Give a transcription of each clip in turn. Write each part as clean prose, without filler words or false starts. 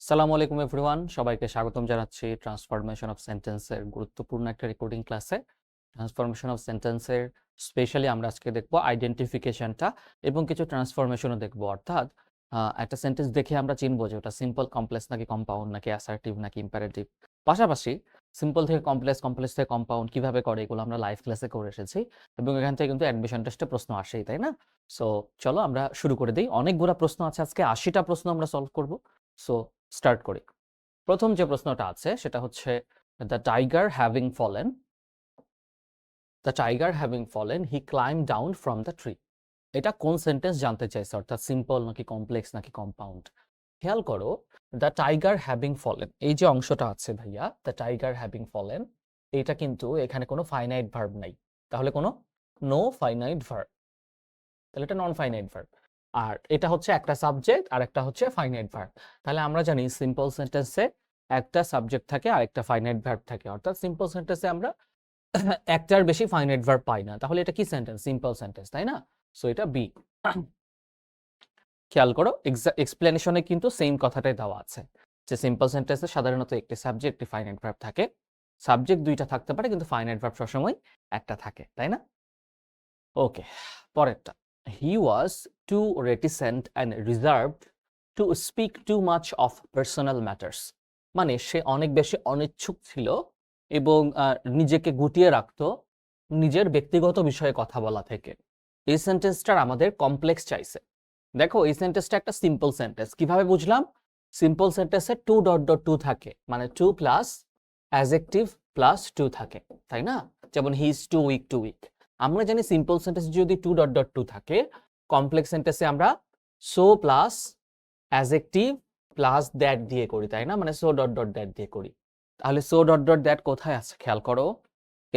সালামু আলাইকুম এভরিওয়ান, সবাইকে স্বাগতম জানাচ্ছি ট্রান্সফরমেশন অফ সেন্টেন্সের গুরুত্বপূর্ণ একটা রেকর্ডিং ক্লাসে। ট্রান্সফরমেশন অফ সেন্টেন্সের স্পেশালি আমরা আজকে দেখব আইডেন্টিফিকেশনটা এবং কিছু ট্রান্সফরমেশনও দেখব। অর্থাৎ একটা সেন্টেন্স দেখে আমরা চিনবো যে ওটা সিম্পল, কমপ্লেক্স নাকি কম্পাউন্ড, নাকি অ্যাসার্টিভ নাকি ইম্পারেটিভ। পাশাপাশি সিম্পল থেকে কমপ্লেক্স, কমপ্লেক্স থেকে কম্পাউন্ড কিভাবে করে এগুলো আমরা লাইভ ক্লাসে করে এসেছি এবং এখান থেকে কিন্তু অ্যাডমিশন টেস্টে প্রশ্ন আসেই, তাই না? সো চলো আমরা শুরু করে দিই। অনেকগুলো প্রশ্ন আছে, আজকে 80টা প্রশ্ন আমরা সলভ করব। সো স্টার্ট করি। প্রথম যে প্রশ্নটা আছে সেটা হচ্ছে the tiger having fallen, the tiger having fallen he claim down from the tree. এটা কোন সেন্টেন্স জানতে চাইছে, অর্থাৎ সিম্পল নাকি কমপ্লেক্স নাকি কম্পাউন্ড। খেয়াল করো, দ্য টাইগার হ্যাভিং ফলেন, এই যে অংশটা আছে ভাইয়া, দ্য টাইগার হ্যাভিং ফলেন, এটা কিন্তু এখানে কোনো ফাইনাইট ভার্ব নাই, তাহলে কোনো নো ফাইনাইট ভার্ব, তাহলে এটা নন ফাইনাইট ভার্ব। আর এটা হচ্ছে একটা সাবজেক্ট আর একটা হচ্ছে ফাইনাইট ভার্ব। তাহলে আমরা জানি সিম্পল সেন্টেন্সে একটা সাবজেক্ট থাকে আর একটা ফাইনাইট ভার্ব থাকে, অর্থাৎ সিম্পল সেন্টেন্সে আমরা একটার বেশি ফাইনাইট ভার্ব পাই না। তাহলে এটা কি সেন্টেন্স? সিম্পল সেন্টেন্স, তাই না? সো এটা বি। খেয়াল করো, এক্সপ্লেনেশনে কিন্তু সেম কথাটাই দেওয়া আছে যে সিম্পল সেন্টেন্সে সাধারণত একটি সাবজেক্ট, একটি ফাইনাইট ভার্ব থাকে। সাবজেক্ট দুইটা থাকতে পারে কিন্তু ফাইনাইট ভার্ব সবসময় একটা থাকে, তাই না? ওকে, পরেরটা। He was too reticent and reserved to speak too much of personal matters. মানে সে অনেক বেশি অনিচ্ছুক ছিল এবং নিজেকে গুটিয়ে রাখতো নিজের ব্যক্তিগত বিষয়ে কথা বলা থেকে। এই সেন্টেন্সটার আমাদের কমপ্লেক্স চাইছে। দেখো, এই সেন্টেন্সটা একটা সিম্পল সেন্টেন্স। কিভাবে বুঝলাম? সিম্পল সেন্টেন্সে টু ডট ডট টু থাকে, মানে too plus adjective plus to থাকে, তাই না? যেমন he is too weak, too weak. আমরা জানি সিম্পল সেন্টেন্স যদি টু ডট ডট টু থাকে, কমপ্লেক্স সেন্টেন্সে আমরা so plus adjective plus that দিয়ে করি, তাই না? মানে সো ডট ডট দ্যাট দিয়ে করি। তাহলে সো ডট ডট দ্যাট কোথায় আছে খেয়াল করো।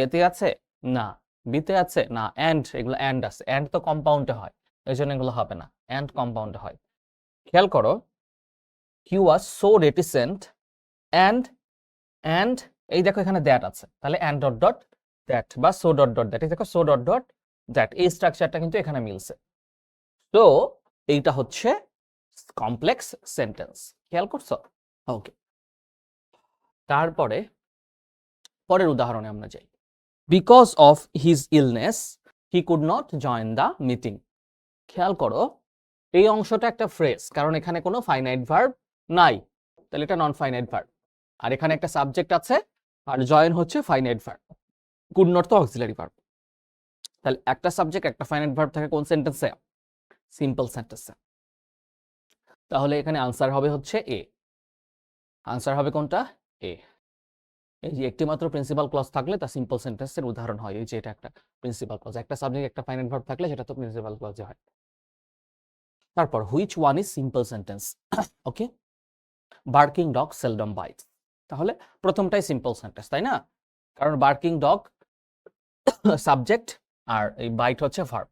এতে আছে না, বিতে আছে না, অ্যান্ড, এগুলো অ্যান্ড আছে। অ্যান্ড তো কম্পাউন্ডে হয়, এই জন্য এগুলো হবে না, অ্যান্ড কম্পাউন্ডে হয়। খেয়াল করো, হি ওয়াজ সো রেটিসেন্ট অ্যান্ড, অ্যান্ড এই দেখো এখানে দ্যাট আছে, তাহলে অ্যান্ড ডট ডট দ্যাট বা সো ডট ডট দ্যাট, এই দেখো সো ডট ডট দ্যাট, এই স্ট্রাকচারটা কিন্তু এখানে মিলছে। তো এইটা হচ্ছে কমপ্লেক্স সেন্টেন্স। খেয়াল করছো? ওকে, তারপরে পরের উদাহরণে আমরা যাই। Because of his illness he could not join the meeting. খেয়াল করো, এই অংশটা একটা ফ্রেজ, কারণ এখানে কোনো ফাইনাইট ভার্ব নাই, তাহলে এটা নন ফাইনাইট ভার্ব। আর এখানে একটা সাবজেক্ট আছে আর জয়েন হচ্ছে ফাইনাইট ভার্ব, কুড নট তো অক্সিলারি ভার্ব। তাহলে একটা সাবজেক্ট একটা ফাইনাইট ভার্ব থাকে কোন সেন্টেন্সে? সিম্পল সেন্টেন্সে। তাহলে এখানে আনসার হবে হচ্ছে এ। আনসার হবে কোনটা? এ। এই যে একটি মাত্র প্রিন্সিপাল ক্লজ থাকলে তা সিম্পল সেন্টেন্সের উদাহরণ হয়। এই যে এটা একটা প্রিন্সিপাল ক্লজ, একটা সাবজেক্ট একটা ফাইনাইট ভার্ব থাকলে সেটা তো প্রিন্সিপাল ক্লজে হয়। তারপর which one is simple sentence? Okay, barking dog seldom bites. তাহলে প্রথমটাই সিম্পল সেন্টেন্স, তাই না? কারণ বার্কিং ডগ সাবজেক্ট আর এই বাইট হচ্ছে ভার্ব।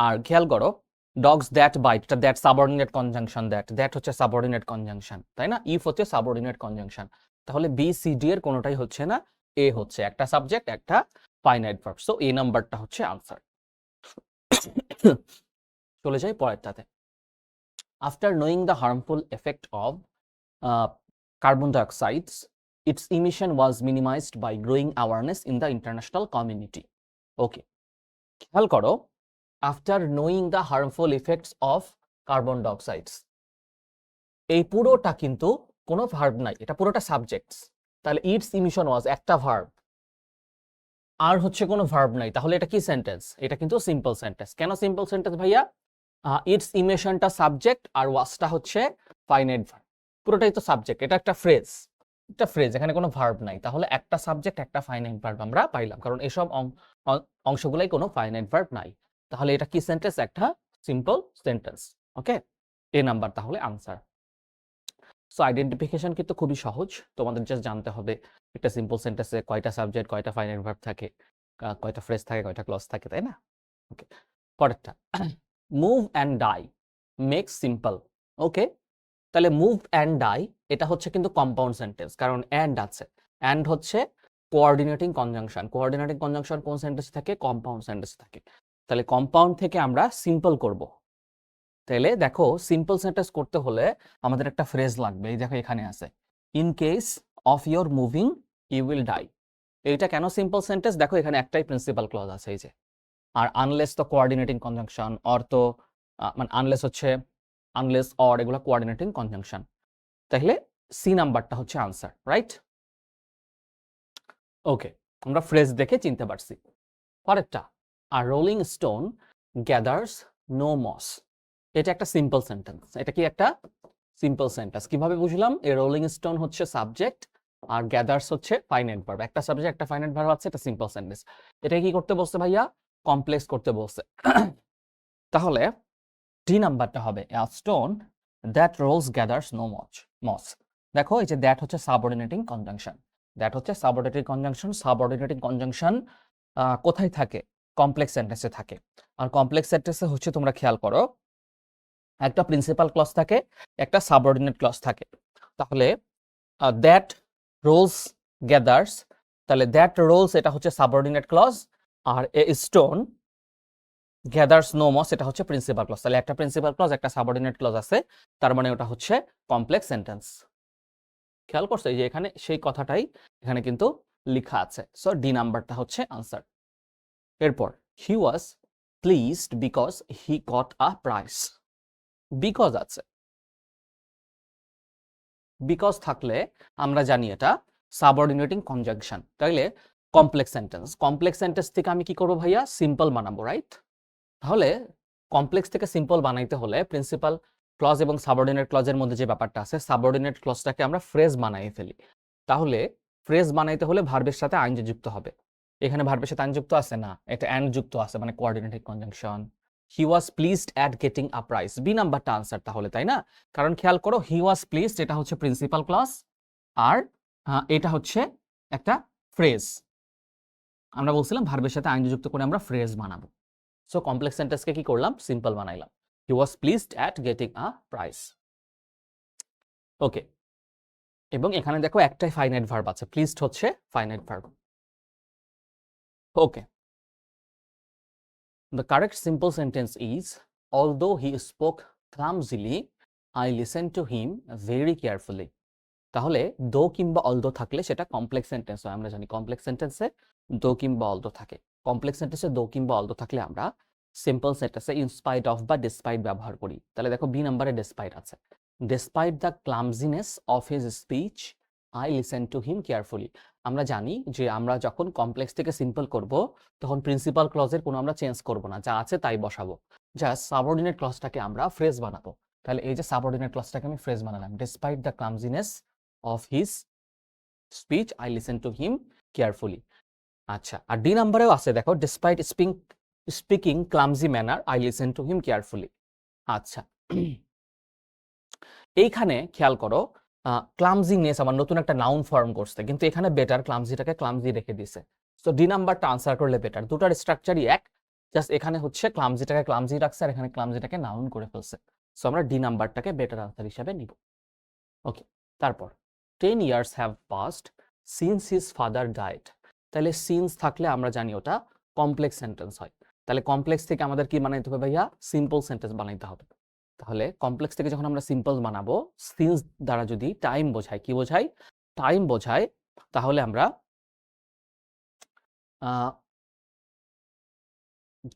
আর খেয়াল করো, ডগস দ্যাট বাইট, এটা দ্যাট সাবঅর্ডিনেট কনজাংশন, দ্যাট হচ্ছে সাবঅর্ডিনেট কনজাংশন, তাই না? ইফ হচ্ছে সাবঅর্ডিনেট কনজাংশন। তাহলে বি সি ডি এর কোনোটাই হচ্ছে না, এ হচ্ছে একটা সাবজেক্ট একটা ফাইনাইট ভার্ব। সো এ নাম্বারটা হচ্ছে আনসার। চলে যাই পরেরটাতে। After knowing the harmful effect of carbon dioxide, its emission was minimized by growing awareness in the international community. Okay, খেয়াল করো, after knowing the harmful effects of carbon dioxides, এই পুরোটা কিন্তু কোনো ভার্ব নাই, এটা পুরোটা সাবজেক্টস। তাহলে ইটস ইমিশন ওয়াজ একটা ভার্ব, আর হচ্ছে কোনো ভার্ব নাই, তাহলে এটা কি সেন্টেন্স? এটা কিন্তু সিম্পল সেন্টেন্স। কেন সিম্পল সেন্টেন্স ভাইয়া? ইটস ইমিশনটা সাবজেক্ট আর ওয়াজটা হচ্ছে ফাইনাইট ভার্ব, পুরোটাই তো সাবজেক্ট। এটা একটা ফ্রেজ, একটা ফ্রেজ, এখানে কোনো ভার্ব নাই, তাহলে একটা সাবজেক্ট একটা ফাইনাইট ভার্ব আমরা পাইলাম, কারণ এসব অংশগুলাই কোনো ফাইনাইট ভার্ব নাই। তাহলে এটা কি সেন্টেন্স? একটা সিম্পল সেন্টেন্স। ওকে, এ নাম্বার তাহলে আনসার। সো আইডেন্টিফিকেশন কিন্তু খুবই সহজ, তোমাদের জাস্ট জানতে হবে একটা সিম্পল সেন্টেন্সে কয়টা সাবজেক্ট, কয়টা ফাইনাইট ভার্ব থাকে, কয়টা ফ্রেজ থাকে, কয়টা ক্লজ থাকে, তাই না? ওকে, পরেরটা। Move and die make simple. Okay, তাহলে মুভ অ্যান্ড ডাই এটা হচ্ছে কিন্তু কম্পাউন্ড সেন্টেন্স, কারণ অ্যান্ড আছে। অ্যান্ড হচ্ছে কোঅর্ডিনেটিং কনজাংশন। কোঅর্ডিনেটিং কনজাংশন কোন সেন্টেন্স থাকে? কম্পাউন্ড সেন্টেন্স থাকে। তাহলে কম্পাউন্ড থেকে আমরা সিম্পল করব। তাহলে দেখো সিম্পল সেন্টেন্স করতে হলে আমাদের একটা ফ্রেজ লাগবে, এই দেখো এখানে আছে, in case of your moving you will die. এইটা কেন সিম্পল সেন্টেন্স, দেখো এখানে একটাই প্রিন্সিপাল ক্লজ আছে এই যে, আর আনলেস তো কোঅর্ডিনেটিং কনজাংশন, অর তো মানে আনলেস হচ্ছে, আনলেস অর এগুলো কোঅর্ডিনেটিং কনজাংশন। তাহলে সি নাম্বারটা হচ্ছে আনসার, রাইট? ওকে, আমরা ফ্রেজ দেখে চিনতে পারছি। পরেরটা, আর rolling stone gathers no moss. এটা একটা সিম্পল সেন্টেন্স। এটা কি একটা সিম্পল সেন্টেন্স? কিভাবে বুঝলাম? এ রোলিং স্টোন হচ্ছে সাবজেক্ট আর গ্যাদার্স হচ্ছে ফাইনাইট ভার্ব। একটা সাবজেক্ট একটা ফাইনাইট ভার্ব আছে, এটা সিম্পল সেন্টেন্স। এটা কি করতে বলছে ভাইয়া? কমপ্লেক্স করতে বলছে। তাহলে ডি নাম্বারটা হবে a stone that rolls gathers no moss। দেখো এই যে দ্যাট হচ্ছে সাবঅর্ডিনেটিং কনজাংশন, দ্যাট হচ্ছে সাবঅর্ডিনেটিং কনজাংশন। সাবঅর্ডিনেটিং কনজাংশন কোথায় থাকে? কমপ্লেক্স সেন্টেন্সে থাকে। আর কমপ্লেক্স সেন্টেন্সে হচ্ছে তোমরা খেয়াল করো, একটা প্রিন্সিপাল ক্লজ থাকে, একটা সাবঅর্ডিনেট ক্লজ থাকে। তাহলে দ্যাট রোলস গ্যাদার্স, তাহলে দ্যাট রোলস এটা হচ্ছে সাবঅর্ডিনেট ক্লজ, আর a stone gathers no moss এটা হচ্ছে প্রিন্সিপাল ক্লজ। তাহলে একটা প্রিন্সিপাল ক্লজ একটা সাবঅর্ডিনেট ক্লজ আছে, তার মানে ওটা হচ্ছে কমপ্লেক্স সেন্টেন্স। খেয়াল করছো এই যে এখানে সেই কথাটাই এখানে কিন্তু লেখা আছে। সো ডি নাম্বারটা হচ্ছে আনসার। এরপর he was pleased because he got a prize. Because আছে, বিকজ থাকলে আমরা জানি এটা সাবঅর্ডিনেটিং কনজাংশন। তাইলে কমপ্লেক্স সেন্টেন্স, কমপ্লেক্স সেন্টেন্স থেকে আমি কি করবো ভাইয়া? সিম্পল বানাবো, রাইট? তাহলে কমপ্লেক্স থেকে সিম্পল বানাইতে হলে প্রিন্সিপাল ক্লজ এবং সাবঅর্ডিনেট ক্লজের মধ্যে যে ব্যাপারটা আছে, সাবঅর্ডিনেট ক্লজটাকে আমরা ফ্রেজ বানাই ফেলি। তাহলে ফ্রেজ বানাইতে হলে ভার্বের সাথে আইনজি যুক্ত হবে। এখানে ভার্বের সাথে আইন যুক্ত আছে না, এটা অ্যান্ড যুক্ত আছে, মানে coordinating conjunction. He was pleased at getting a prize, B নাম্বারটা আনসার তাহলে, তাই না? কারণ খেয়াল করো, হি ওয়াজ প্লিজড এটা হচ্ছে প্রিন্সিপাল ক্লজ, আর এটা হচ্ছে একটা ফ্রেজ। আমরা বলছিলাম ভার্বের সাথে আইনজি যুক্ত করে আমরা ফ্রেজ বানাবো। সো কমপ্লেক্স সেন্টেন্সকে কি করলাম? সিম্পল বানাইলাম। He was pleased at getting a prize. Okay, এবং এখানে দেখো একটাই ফাইনাইট ভার্ব আছে, প্লিজড হচ্ছে finite verb. Okay, the correct simple sentence is although he spoke clumsily I listen to him very carefully. তাহলে দো কিংবা although থাকলে সেটা কমপ্লেক্স সেন্টেন্স হয়। আমরা জানি কমপ্লেক্স সেন্টেন্সে দো কিংবা অলদো থাকে। কমপ্লেক্স সেন্টেন্সে দো কিংবা অলদো থাকলে আমরা সিম্পল সেন্টেন্সে ইনস্পাইট অফ বা ডিসপাইট ব্যবহার করি। তাহলে দেখো বি নাম্বারে ডিসপাইট আছে। Despite the clumsiness of his speech I listen to him carefully. আমরা জানি যে আমরা যখন কমপ্লেক্স থেকে সিম্পল করব তখন প্রিন্সিপাল ক্লজের কোনো আমরা চেঞ্জ করব না, যা আছে তাই বসাবো। জাস্ট সাবঅর্ডিনেট ক্লজটাকে আমরা ফ্রেজ বানাবো। তাহলে এই যে সাবঅর্ডিনেট ক্লজটাকে আমি ফ্রেজ বানালাম, despite the clumsiness of his speech I listen to him carefully। আচ্ছা, আর ডি নাম্বারেও আছে দেখো, despite speaking clumsy manner I listen to him carefully। আচ্ছা, এইখানে খেয়াল করো, ক্লামজিনেস আমার নতুন একটা নাউন ফর্ম করছে, কিন্তু এখানে বেটার ক্লামজিটাকে ক্লামজি রেখে দিছে। সো ডি নাম্বারটা আনসার করলে বেটার। দুটার স্ট্রাকচারই এক, জাস্ট এখানে হচ্ছে ক্লামজিটাকে ক্লামজি রাখছে আর এখানে ক্লামজিটাকে নাউন করে ফেলছে। সো আমরা ডি নাম্বারটাকে বেটার আনসার হিসাবে নিব। ওকে, তারপর 10 years have passed since his father died। তাহলে সিন্স থাকলে আমরা জানি ওটা কমপ্লেক্স সেন্টেন্স হয়। তাহলে কমপ্লেক্স থেকে আমাদের কি বানাইতে হবে ভাইয়া? সিম্পল সেন্টেন্স বানাইতে হবে। তাহলে কমপ্লেক্স থেকে যখন আমরা সিম্পল বানাবো, সিন্স দ্বারা যদি টাইম বোঝায়, কি বোঝায়? টাইম বোঝায়, তাহলে আমরা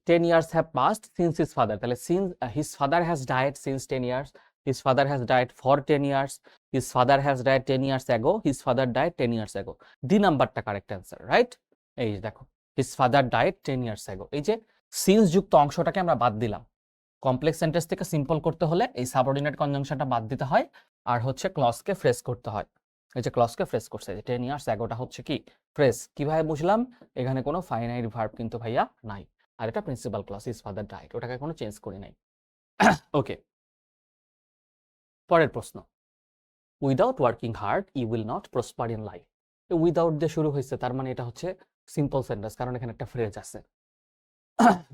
10 years have passed since his father। তাহলে since his father has died since 10 years, his father has died for 10 years, his father has died 10 years ago, his father died 10 years ago। D নাম্বারটা correct answer, right? এই যে দেখো, his father died 10 years ago। এই যে since যুক্ত অংশটাকে আমরা বাদ দিলাম। কমপ্লেক্স সেন্টেন্স থেকে সিম্পল করতে হলে এই সাবঅর্ডিনেট কনজাংশনটা বাদ দিতে হয়, আর হচ্ছে ক্লজকে ফ্রেজ করতে হয়। এই যে ক্লজকে ফ্রেজ করছে, 10 years agoটা হচ্ছে কি ফ্রেজ। কিভাবে বুঝলাম? এখানে কোনো ফাইনাইট ভার্ব কিন্তু ভাইয়া নাই, আর এটা principal clause, his father died, ওটাকে কোনো চেঞ্জ করি নাই। ওকে, পরের প্রশ্ন, without working hard you will not prosper in life. Without দিয়ে শুরু হয়েছে, তার মানে এটা হচ্ছে সিম্পল সেন্টেন্স, কারণ এখানে একটা ফ্রেজ আছে।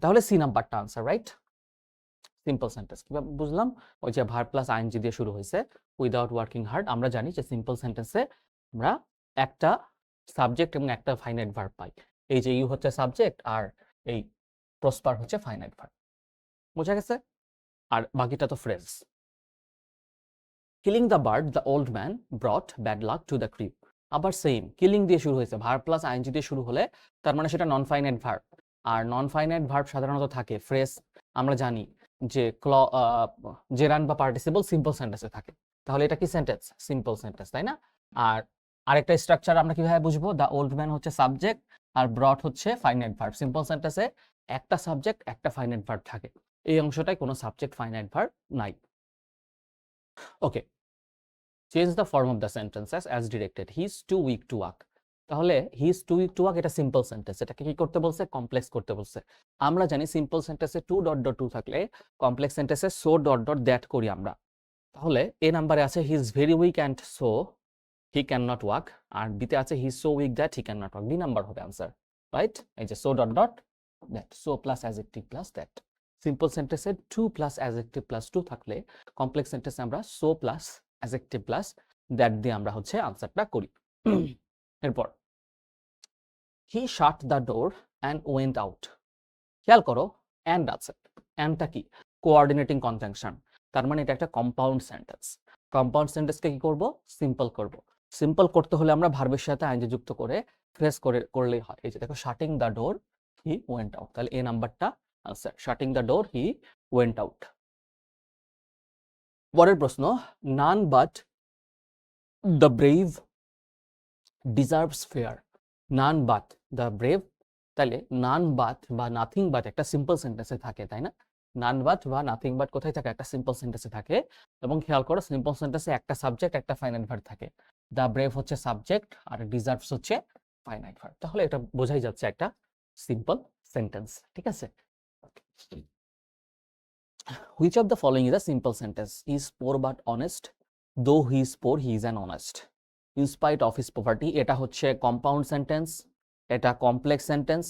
তাহলে সি নাম্বারটা আনসার, রাইট? সিম্পল সেন্টেন্স কিভাবে বুঝলাম? ওই যে ভার্ব প্লাস আইএনজি দিয়ে শুরু হয়েছে, উইদাউট ওয়ার্কিং হার্ড। আমরা জানি যে সিম্পল সেন্টেন্সে আমরা একটা সাবজেক্ট এবং একটা ফাইনাইট ভার্ব পাই। এই যে ইউ হচ্ছে সাবজেক্ট আর এই প্রসপার হচ্ছে ফাইনাইট ভার্ব। বোঝা গেছে? আর বাকিটা তো phrase. Killing the bird the old man ব্রট bad luck to the creep. আবার সেম, কিলিং দিয়ে শুরু হয়েছে, ভার্ব প্লাস আইএনজি দিয়ে শুরু হলে তার মানে সেটা নন ফাইনাইট ভার্ব। আর নন ফাইনাইট ভার্ব সাধারণত থাকে ফ্রেজ, আমরা জানি যে জেরান বা পার্টিসিপল সিম্পল সেন্টেন্সে থাকে। তাহলে এটা কি সেন্টেন্স? সিম্পল সেন্টেন্স, তাই না? আর আরেকটা স্ট্রাকচার আমরা কিভাবে বুঝবো? দ্য ওল্ড ম্যান হচ্ছে সাবজেক্ট আর ব্রট হচ্ছে ফাইনাইট ভার্ব। সিম্পল সেন্টেন্সে একটা সাবজেক্ট একটা ফাইনাইট ভার্ব থাকে, এই অংশটায় কোনো সাবজেক্ট ফাইনাইট ভার্ব নাই। Okay, change the form of the sentences as directed. He is too weak to walk. তাহলে he is too weak to walk এটা সিম্পল সেন্টেন্স, এটাকে কি করতে বলছে? কমপ্লেক্স করতে বলছে। আমরা জানি সিম্পল সেন্টেন্সে টু ডট ডট টু থাকলে কমপ্লেক্স সেন্টেন্সে সো ডট ডট দ্যাট করি আমরা। তাহলে এ নাম্বারে আছে he is very weak and so he can not walk, আর বিতে আছে he is so weak that he can not walk. B number হবে আনসার, রাইট? এই যে so dot dot that, so plus adjective plus that. Simple সেন্টেন্সে too plus adjective plus too থাকলে complex সেন্টেন্সে আমরা so plus adjective plus that দিয়ে আমরা হচ্ছে আনসারটা করি। এরপর he shut the door and went out. খেয়াল করো অ্যান্ড আছে, অ্যান্ডটা কি? কোঅর্ডিনেটিং কনজাংশন, তার মানে এটা একটা কম্পাউন্ড সেন্টেন্স। কম্পাউন্ড সেন্টেন্সকে কি করব? সিম্পল করব। সিম্পল করতে হলে আমরা ভার্বের সাথে আইএনজি যুক্ত করে ফ্রেজ করলেই হয়। এই যে দেখো, shirting the door he went out, তাহলে এ নাম্বারটা answer, shirting the door he went out. পরের প্রশ্ন, none but the brave deserves fair. None but the brave, তাহলে নান বাট বা নাথিং বাট একটা সিম্পল সেন্টেন্সে থাকে, তাই না? নান বাট বা নাথিং বাট কোথায় থাকে? একটা সিম্পল সেন্টেন্সে থাকে। এবং খেয়াল করো সিম্পল সেন্টেন্সে একটা সাবজেক্ট একটা ফাইনাইট ভার্ব থাকে। দ্য ব্রেভ হচ্ছে সাবজেক্ট আর ডিজার্ভস হচ্ছে ফাইনাইট ভার্ব। তাহলে এটা বোঝাই যাচ্ছে একটা সিম্পল সেন্টেন্স, ঠিক আছে? Which of the following is a simple sentence? He is poor but honest. Though he is poor, he is an honest. In spite of his poverty, এটা হচ্ছে কম্পাউন্ড সেন্টেন্স, এটা কমপ্লেক্স সেন্টেন্স,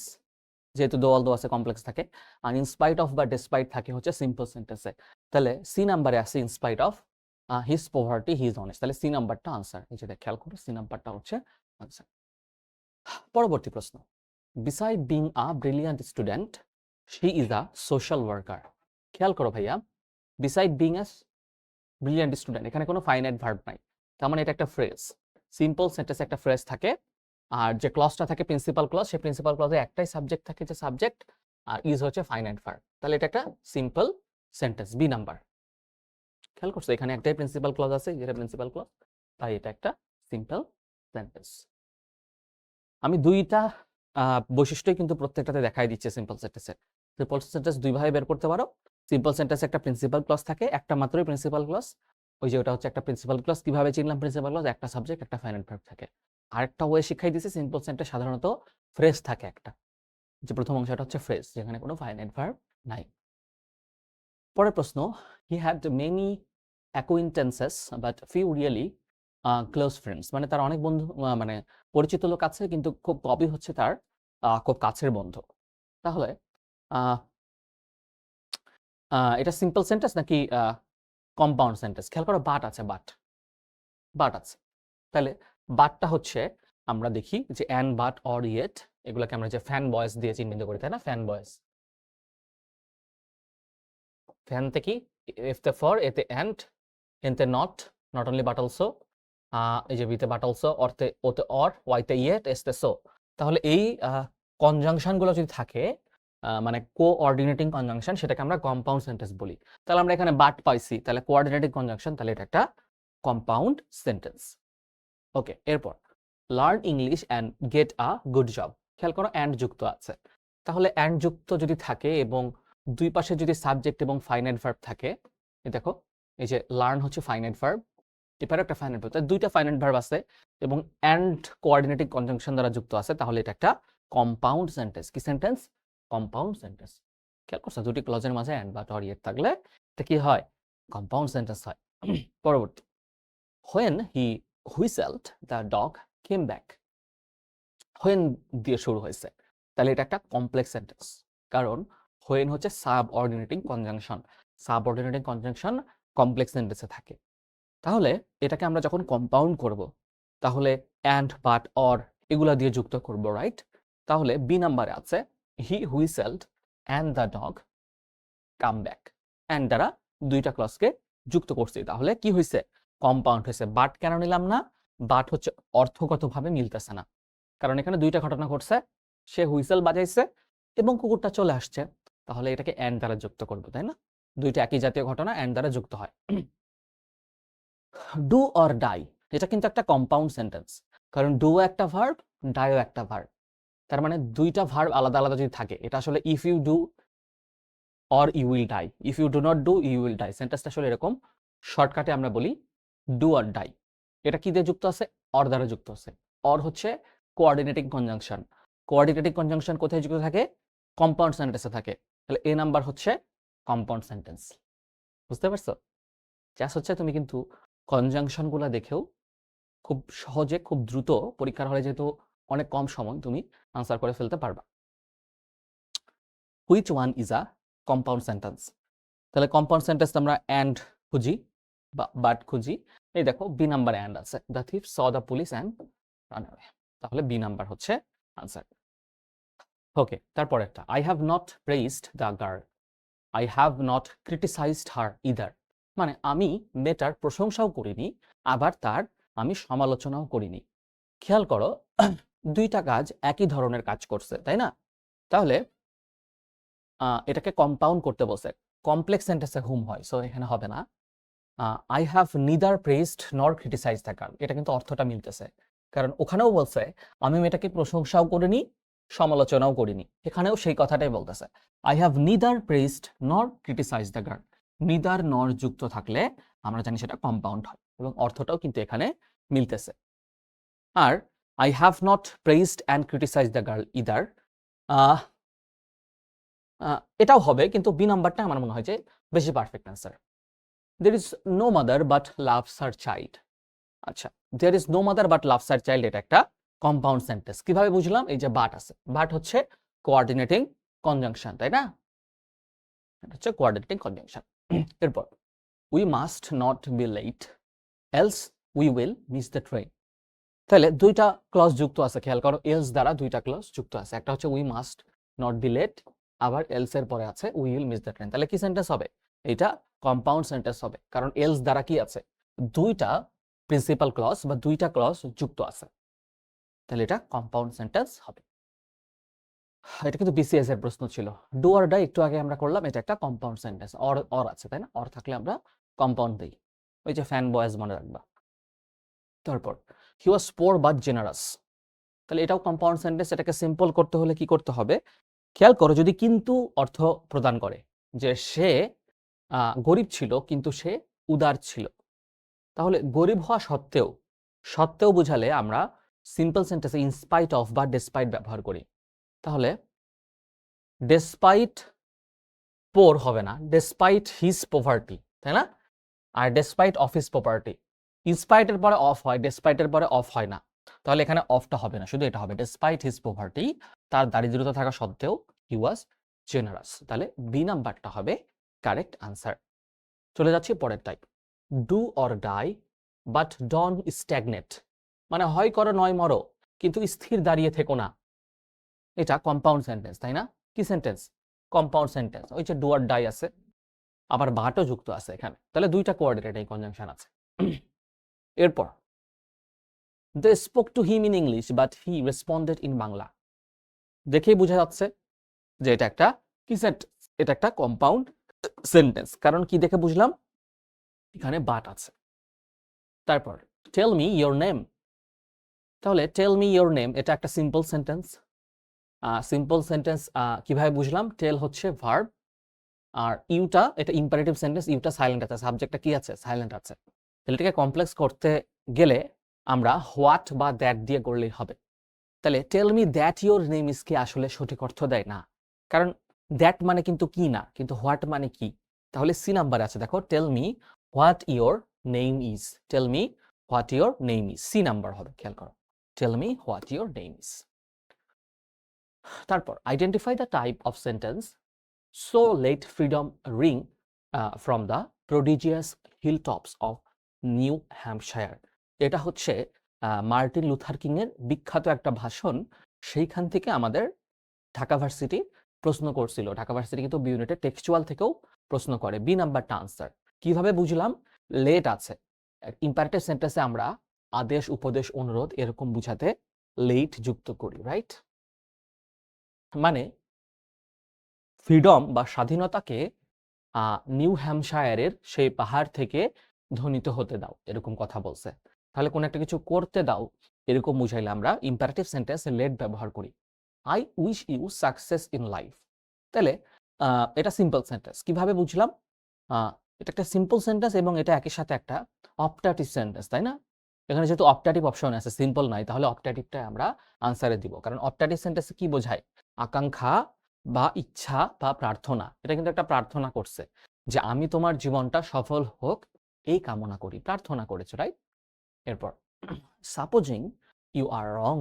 যেহেতু দো all দো আছে complex থাকে। আর in spite of বা despite থাকে হচ্ছে সিম্পল সেন্টেন্সে। তাহলে সি নাম্বারে আছে in spite of his poverty he is honest, তাহলে সি নাম্বারটা আনসার। এই যে খেয়াল করো সি নাম্বারটা হচ্ছে আনসার। পরবর্তী প্রশ্ন, beside being a brilliant student she is a social worker. খেয়াল করো ভাইয়া, beside being a brilliant student, এখানে কোনো ফাইনাইট ভার্ব নাই, তার মানে এটা একটা ফ্রেজ। সিম্পল সেন্টেন্সে একটা ফ্রেজ থাকে, আর যে ক্লজটা থাকে প্রিন্সিপাল ক্লজ, সেই প্রিন্সিপাল ক্লজে একটাই সাবজেক্ট থাকে, যে সাবজেক্ট, আর ইজ হচ্ছে ফাইনাইট ভার্ব। তাহলে এটা একটা সিম্পল সেন্টেন্স, বি নাম্বার। খেয়াল করছো এখানে একটাই প্রিন্সিপাল ক্লজ আছে, যেটা প্রিন্সিপাল ক্লজ, তাই এটা একটা সিম্পল সেন্টেন্স। আমি দুইটা বৈশিষ্ট্যই কিন্তু প্রত্যেকটাতে দেখাই দিচ্ছে সিম্পল সেন্টেন্সের। সিম্পল সেন্টেন্স দুই ভাবে বের করতে পারো। সিম্পল সেন্টেন্সে একটা প্রিন্সিপাল ক্লজ থাকে, একটা মাত্রই প্রিন্সিপাল ক্লজ, ওই যে ওটা হচ্ছে একটা প্রিন্সিপাল ক্লজ। কিভাবে চিনলাম প্রিন্সিপাল ক্লজ? একটা সাবজেক্ট একটা ফাইনাইট ভার্ব থাকে। আরেকটা ওয়ে শিখাই দিয়েছে, সিম্পল সেন্টেন্স সাধারণত ফ্রেজ থাকে একটা, যে প্রথম অংশটা হচ্ছে ফ্রেজ, যেখানে কোনো ফাইনাইট ভার্ব নাই। পরের প্রশ্ন, he had many acquaintances but few really close friends, মানে তার অনেক বন্ধু, মানে পরিচিত লোক আছে কিন্তু খুব কমই হচ্ছে তার খুব কাছের বন্ধু। তাহলে এটা সিম্পল সেন্টেন্স নাকি কম্পাউন্ড সেন্টেন্স? খেয়াল করো বাট আছে, বাট আছে, তাহলে বাটটা হচ্ছে আমরা দেখি যে অ্যান্ড বাট অর ইয়েট, এগুলোকে আমরা যে ফ্যান বয়েস দিয়ে চিহ্নিত করি, তাই না? ফ্যান বয়েস, ফ্যান তে কি এফতে ফর, এতে অ্যান্ড, এনতে not, not only but also, এই যে বিতে বাট অলসো, অর্থে ওতে অর, ওয়াইতে ইয়েট, এসতে সো। তাহলে এই কনজাংশন গুলো যদি থাকে, মানে কোঅর্ডিনেটিং কনজাংশন, সেটাকে আমরা কম্পাউন্ড সেন্টেন্স বলি। তাহলে আমরা এখানে বাট পাইছি, তাহলে কোঅর্ডিনেটিং কনজাংশন, তাহলে এটা একটা কম্পাউন্ড সেন্টেন্স। ওকে, এরপর learn English and get a good job. খেয়াল করো অ্যান্ড যুক্ত আছে, তাহলে অ্যান্ড যুক্ত যদি থাকে এবং দুই পাশে যদি সাবজেক্ট এবং ফাইনাইট ভার্ব থাকে, দেখো এই যে লার্ন হচ্ছে ফাইনাইট ভার্ব, এবারে একটা ফাইনাইট ভার্ব, তাই দুইটা ফাইনাইট ভার্ব আছে এবং অ্যান্ড কোঅর্ডিনেটিং কনজাংশন দ্বারা যুক্ত আছে, তাহলে এটা একটা কম্পাউন্ড সেন্টেন্স। কি সেন্টেন্স? Compound sentence. খেয়াল করছো দুটি ক্লজের মাঝে অ্যান্ড বা অর ইয়েট থাকলে এটা কি হয়? কম্পাউন্ড সেন্টেন্স হয়। পরবর্তী, when he whistled the dog came back, when দিয়ে শুরু হয়েছে, তাহলে এটা একটা কমপ্লেক্স সেন্টেন্স, কারণ when হচ্ছে subordinating conjunction, subordinating conjunction complex সেন্টেন্সে থাকে। তাহলে এটাকে আমরা যখন কম্পাউন্ড করব, তাহলে অ্যান্ড বাট অর এগুলা দিয়ে যুক্ত করব, রাইট? তাহলে বি নাম্বারে আছে he whistled and the dog came back, and দ্বারা দুইটা ক্লজকে যুক্ত করছি, তাহলে কি হয়েছে? কম্পাউন্ড হয়েছে। বাট কেন নিলাম না? বাট হচ্ছে অর্থগতভাবে মিলতেছে না, কারণ এখানে দুইটা ঘটনা ঘটছে, সে হুইসেল বাজাইছে এবং কুকুরটা চলে আসছে, তাহলে এটাকে অ্যান্ড দ্বারা যুক্ত করবো, তাই না? দুইটা একই জাতীয় ঘটনা অ্যান্ড দ্বারা যুক্ত হয়। ডু অর ডাই, এটা কিন্তু একটা কম্পাউন্ড সেন্টেন্স, কারণ ডু একটা ভার্ব, ডাইও একটা ভার্ব। তার মানে দুইটা ভার্ব আলাদা আলাদা যদি থাকে, এটা আসলে if you do or you will die, if you do not do you will die, সেন্টেন্সটা আসলে এরকম। শর্টকাটে আমরা বলি ডু অর ডাই। এটা কি দিয়ে যুক্ত আছে? অর দ্বারা যুক্ত আছে। অর হচ্ছে কোঅর্ডিনেটিং কনজাংশন। কোঅর্ডিনেটিং কনজাংশন কোথায় যুক্ত থাকে? কম্পাউন্ড সেন্টেন্সে থাকে। তাহলে এ নাম্বার হচ্ছে কম্পাউন্ড সেন্টেন্স। বুঝতে পারছো? জাস্ট হচ্ছে তুমি কিন্তু কনজাংশনগুলো দেখেও খুব সহজে, খুব দ্রুত পরীক্ষার হলে যেহেতু অনেক কম সময়, তুমি আনসার করে ফেলতে পারবা। Which one is a compound sentence? তাহলে কম্পাউন্ড সেন্টেন্স আমরা অ্যান্ড খুঁজি বা বাট খুঁজি। এই দেখো বি নাম্বার অ্যান্ড আছে, the thief saw the police and run away, তাহলে বি নাম্বার হচ্ছে আনসার। ওকে, তারপর একটা, I have not প্রেইজড the girl, I have not criticised her either. মানে আমি মেয়েটার প্রশংসাও করিনি, আবার তার আমি সমালোচনাও করিনি। খেয়াল করো, দুইটা কাজ একই ধরনের কাজ করছে, তাই না? তাহলে এটাকে কম্পাউন্ড করতে বলছে। কমপ্লেক্স সেন্টেন্সে হুম হয়, সো এখানে হবে না। আই হ্যাভ নিদার প্রেজড নর ক্রিটিসাইজ দ্য গার্ল, এটা কিন্তু অর্থটা মিলতেছে, কারণ ওখানেও বলছে আমি মেয়েটাকে প্রশংসাও করিনি, সমালোচনাও করিনি, এখানেও সেই কথাটাই বলতেছে। আই হ্যাভ নিদার প্রেজড নর ক্রিটিসাইজ দ্য গার্ল, নিদার নর যুক্ত থাকলে আমরা জানি সেটা কম্পাউন্ড হয়, এবং অর্থটাও কিন্তু এখানে মিলতেছে। আর I have not praised and criticize the girl either, এটাও হবে, কিন্তু বি নাম্বারটা আমার মনে হয় যে বেশি perfect answer. there is no mother but loves her child, আচ্ছা, there is no mother but loves her child, এটা একটা কম্পাউন্ড সেন্টেন্স। কিভাবে বুঝলাম? এই যে বাট আছে, বাট হচ্ছে কোঅর্ডিনেটিং কনজাংশন, তাই না? এটা হচ্ছে কোঅর্ডিনেটিং কনজাংশন। এরপর we must not be late else we will miss the train, তাহলে দুইটা ক্লজ যুক্ত আছে, খেয়াল করো, এলস দ্বারা দুইটা ক্লজ যুক্ত আছে, একটা হচ্ছে we must not be late, আবার এলস এর পরে আছে we will miss the train, তাহলে কি সেন্টেন্স হবে? এটা কম্পাউন্ড সেন্টেন্স হবে, কারণ এলস দ্বারা কি আছে? দুইটা প্রিন্সিপাল ক্লজ বা দুইটা ক্লজ যুক্ত আছে, তাহলে এটা কম্পাউন্ড সেন্টেন্স হবে। এটা কিন্তু বিসিএস এর প্রশ্ন ছিল। ডু অর ডাই একটু আগে আমরা করলাম, এটা একটা কম্পাউন্ড সেন্টেন্স, অর অর আছে, তাই না? অর থাকলে আমরা কম্পাউন্ড দিই, ওই যে ফ্যান বয়েজ মনে রাখবা। তারপর হি ওয়াজ পোর বাট জেনারাস, তাহলে এটাও কম্পাউন্ড সেন্টেন্স। এটাকে সিম্পল করতে হলে কি করতে হবে? খেয়াল করো, যদি কিন্তু অর্থ প্রদান করে যে সে গরিব ছিল কিন্তু সে উদার ছিল, তাহলে গরিব হওয়া সত্ত্বেও, সত্ত্বেও বুঝালে আমরা সিম্পল সেন্টেন্সে ইনস্পাইট অফ বা ডেসপাইট ব্যবহার করি। তাহলে ডেসপাইট পোর হবে না, ডেসপাইট হিজ পভার্টি, তাই না? আর ডেসপাইট অফ হিজ পভার্টি, ইনস্পাইটের পরে অফ হয়, ডেসপাইটের পরে অফ হয় না, তাহলে এখানে অফটা হবে না, শুধু এটা হবে ডেসপাইট হিজ পভার্টি, তার দারিদ্রতা থাকা সত্ত্বেও হি ওয়াজ জেনারাস, তাহলে বি নাম্বারটা হবে কারেক্ট আনসার। চলে যাচ্ছি পরের type, do or die but don't stagnate, মানে হয় করো নয় মরো, কিন্তু স্থির দাঁড়িয়ে থেকো না। এটা কম্পাউন্ড সেন্টেন্স, তাই না? কি সেন্টেন্স? Compound sentence. ওই যে ডু অর ডাই আছে, আবার বাটও যুক্ত আছে এখানে, তাহলে দুইটা কোঅর্ডিনেটিং কনজাংশন আছে। এরপর they spoke to him in English but he responded in Bangla, দেখেই বোঝা যাচ্ছে যে এটা একটা কি সেন্টেন্স? এটা একটা কম্পাউন্ড সেন্টেন্স, কারণ কি দেখে বুঝলাম? এখানে বাট আছে। তারপর টেল মি ইয়োর নেম, তাহলে টেল মি ইয়োর নেম এটা একটা সিম্পল সেন্টেন্স। সিম্পল সেন্টেন্স কিভাবে বুঝলাম? টেল হচ্ছে ভার্ব, আর ইউটা এটা ইম্পারেটিভ সেন্টেন্স, ইউটা সাইলেন্ট আছে, সাবজেক্টটা কি আছে? সাইলেন্ট আছে। তাহলে এটাকে কমপ্লেক্স করতে গেলে আমরা হোয়াট বা দ্যাট দিয়ে করলেই হবে। তাহলে tell me that your name is কি আসলে সঠিক অর্থ দেয় না, কারণ দ্যাট মানে কিন্তু কি না, কিন্তু হোয়াট মানে কি। তাহলে সি নাম্বার আছে, দেখো tell me what your name is, tell me what your name is, C number হবে, খেয়াল করো, tell me what your name is. তারপর identify the type of sentence so let freedom ring from the prodigious hill tops of New Hampshire, এটা হচ্ছে Martin Luther king এর বিখ্যাত একটা ভাষণ, সেইখান থেকে আমাদের ঢাকা ভার্সিটি প্রশ্ন করছিল। ঢাকা ভার্সিটি কিন্তু বি ইউনিটের টেক্সচুয়াল থেকেও প্রশ্ন করে, বি নাম্বারটা আনসার। কিভাবে বুঝলাম? লেট আছে। ইম্পারেটিভ সেন্টেন্সে আমরা আদেশ, উপদেশ, অনুরোধ এরকম বুঝাতে লেট যুক্ত করি, রাইট? মানে ফ্রিডম বা স্বাধীনতাকে নিউ হ্যাম্পশায়ারের সেই পাহাড় থেকে ধ্বনিত হতে দাও, এরকম কথা বলছে। তাহলে কোন একটা কিছু করতে দাও এরকম বুঝাইলে আমরা ইম্পারেটিভ সেন্টেন্সে লেট ব্যবহার করি। I wish you success in life. তাহলে এটা সিম্পল সেন্টেন্স। কিভাবে বুঝলাম? এটা একটা সিম্পল সেন্টেন্স এবং এটা একই সাথে একটা অপটাটিভ সেন্টেন্স, তাই না? এখানে যেহেতু অপটাটিভ অপশন আছে, সিম্পল নাই, তাহলে অপটাটিভটা আমরা আনসারে দিব। কারণ অপটাটিভ সেন্টেন্সে কি বোঝায়? আকাঙ্ক্ষা বা ইচ্ছা বা প্রার্থনা। এটা কিন্তু একটা প্রার্থনা করছে যে আমি তোমার জীবনটা সফল হোক এই কামনা করি, প্রার্থনা করেছো, রাইট? এরপর supposing you are wrong,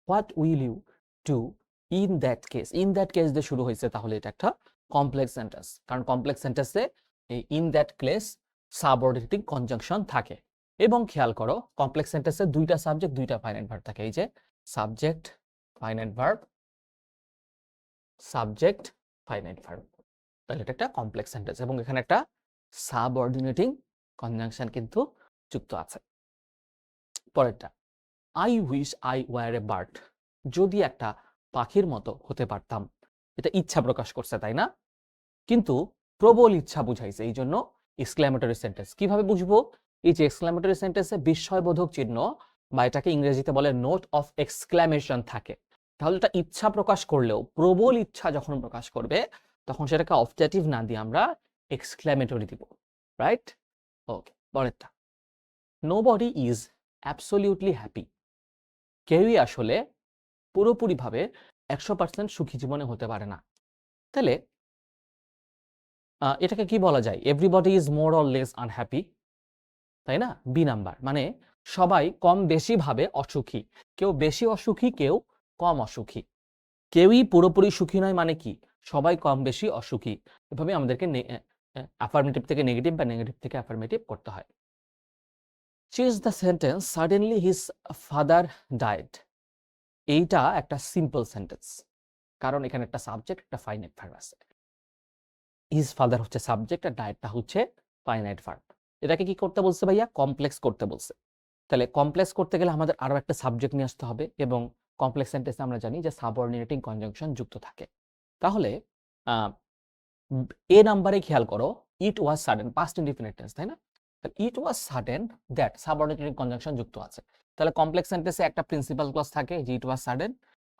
what will you do in that case. In that case দিয়ে শুরু হয়েছে, তাহলে এটা একটা কমপ্লেক্স সেন্টেন্স। কারণ কমপ্লেক্স সেন্টেন্সে এই in that case subordinating conjunction থাকে। এবং খেয়াল করো, কমপ্লেক্স সেন্টেন্সে দুইটা সাবজেক্ট, দুইটা ফাইনাইট ভার্ব থাকে। এই যে subject, finite verb, subject, finite verb. তাহলে এটা একটা কমপ্লেক্স সেন্টেন্স এবং এখানে একটা সাবঅর্ডিনেটিং কনজাংশন কিন্তু যুক্ত আছে। পরেরটা, I wish I were a bird. যদি একটা পাখির মতো হতে পারতাম। এটা ইচ্ছা প্রকাশ করছে, তাই না? কিন্তু প্রবল ইচ্ছা বুঝাইছে, এই জন্য এক্সক্লেমেটরি সেন্টেন্স। কিভাবে বুঝবো? এই যে এক্সক্লেমেটরি সেন্টেন্সে বিস্ময়বোধক চিহ্ন বা এটাকে ইংরেজিতে বলে নোট অফ এক্সক্লেমেশন থাকে। তাহলে এটা ইচ্ছা প্রকাশ করলেও প্রবল ইচ্ছা যখন প্রকাশ করবে তখন সেটাকে অবজেক্টিভ না দিয়ে আমরা এক্সক্লেমেটরি দিব, রাইট? ওকে, পরেরটা, নোবডি ইজ অ্যাবসলিউটলি হ্যাপি। কেউই আসলে পুরোপুরিভাবে 100% সুখী জীবনে হতে পারে না। তাহলে এটাকে কি বলা যায়? Everybody is more or less unhappy, তাই না? বি নাম্বার, মানে সবাই কম বেশি ভাবে অসুখী। কেউ বেশি অসুখী, কেউ কম অসুখী। কেউই পুরোপুরি সুখী নয় মানে কি? সবাই কম বেশি অসুখী। এভাবে আমাদেরকে অ্যাফার্মেটিভ থেকে নেগেটিভ বা নেগেটিভ থেকে অ্যাফার্মেটিভ করতে হয়। Change the sentence suddenly his father died. এইটা একটা সিম্পল সেন্টেন্স, কারণ এখানে একটা সাবজেক্ট, একটা ফাইনাইট ভার্ব আছে। হিজ ফাদার হচ্ছে সাবজেক্ট আর ডায়েটটা হচ্ছে ফাইনাইট ভার্ব। এটাকে কি করতে বলছে ভাইয়া? কমপ্লেক্স করতে বলছে। তাহলে কমপ্লেক্স করতে গেলে আমাদের আরো একটা সাবজেক্ট নিয়ে আসতে হবে এবং কমপ্লেক্স সেন্টেন্সে আমরা জানি যে সাবঅর্ডিনেটিং কনজাংশন যুক্ত থাকে। তাহলে এ নাম্বারে খেয়াল করো, ইট ওয়াজ সাডেন, পাস্ট ইনডিফিনিট টেন্স, তাই না? তাহলে ইট ওয়াজ সাডেন দ্যাট সাবঅর্ডিনেটিং কনজাংশন যুক্ত আছে। তাহলে কমপ্লেক্স সেন্টেন্সে একটা প্রিন্সিপাল ক্লজ থাকে যে ইট ওয়াজ সাডেন,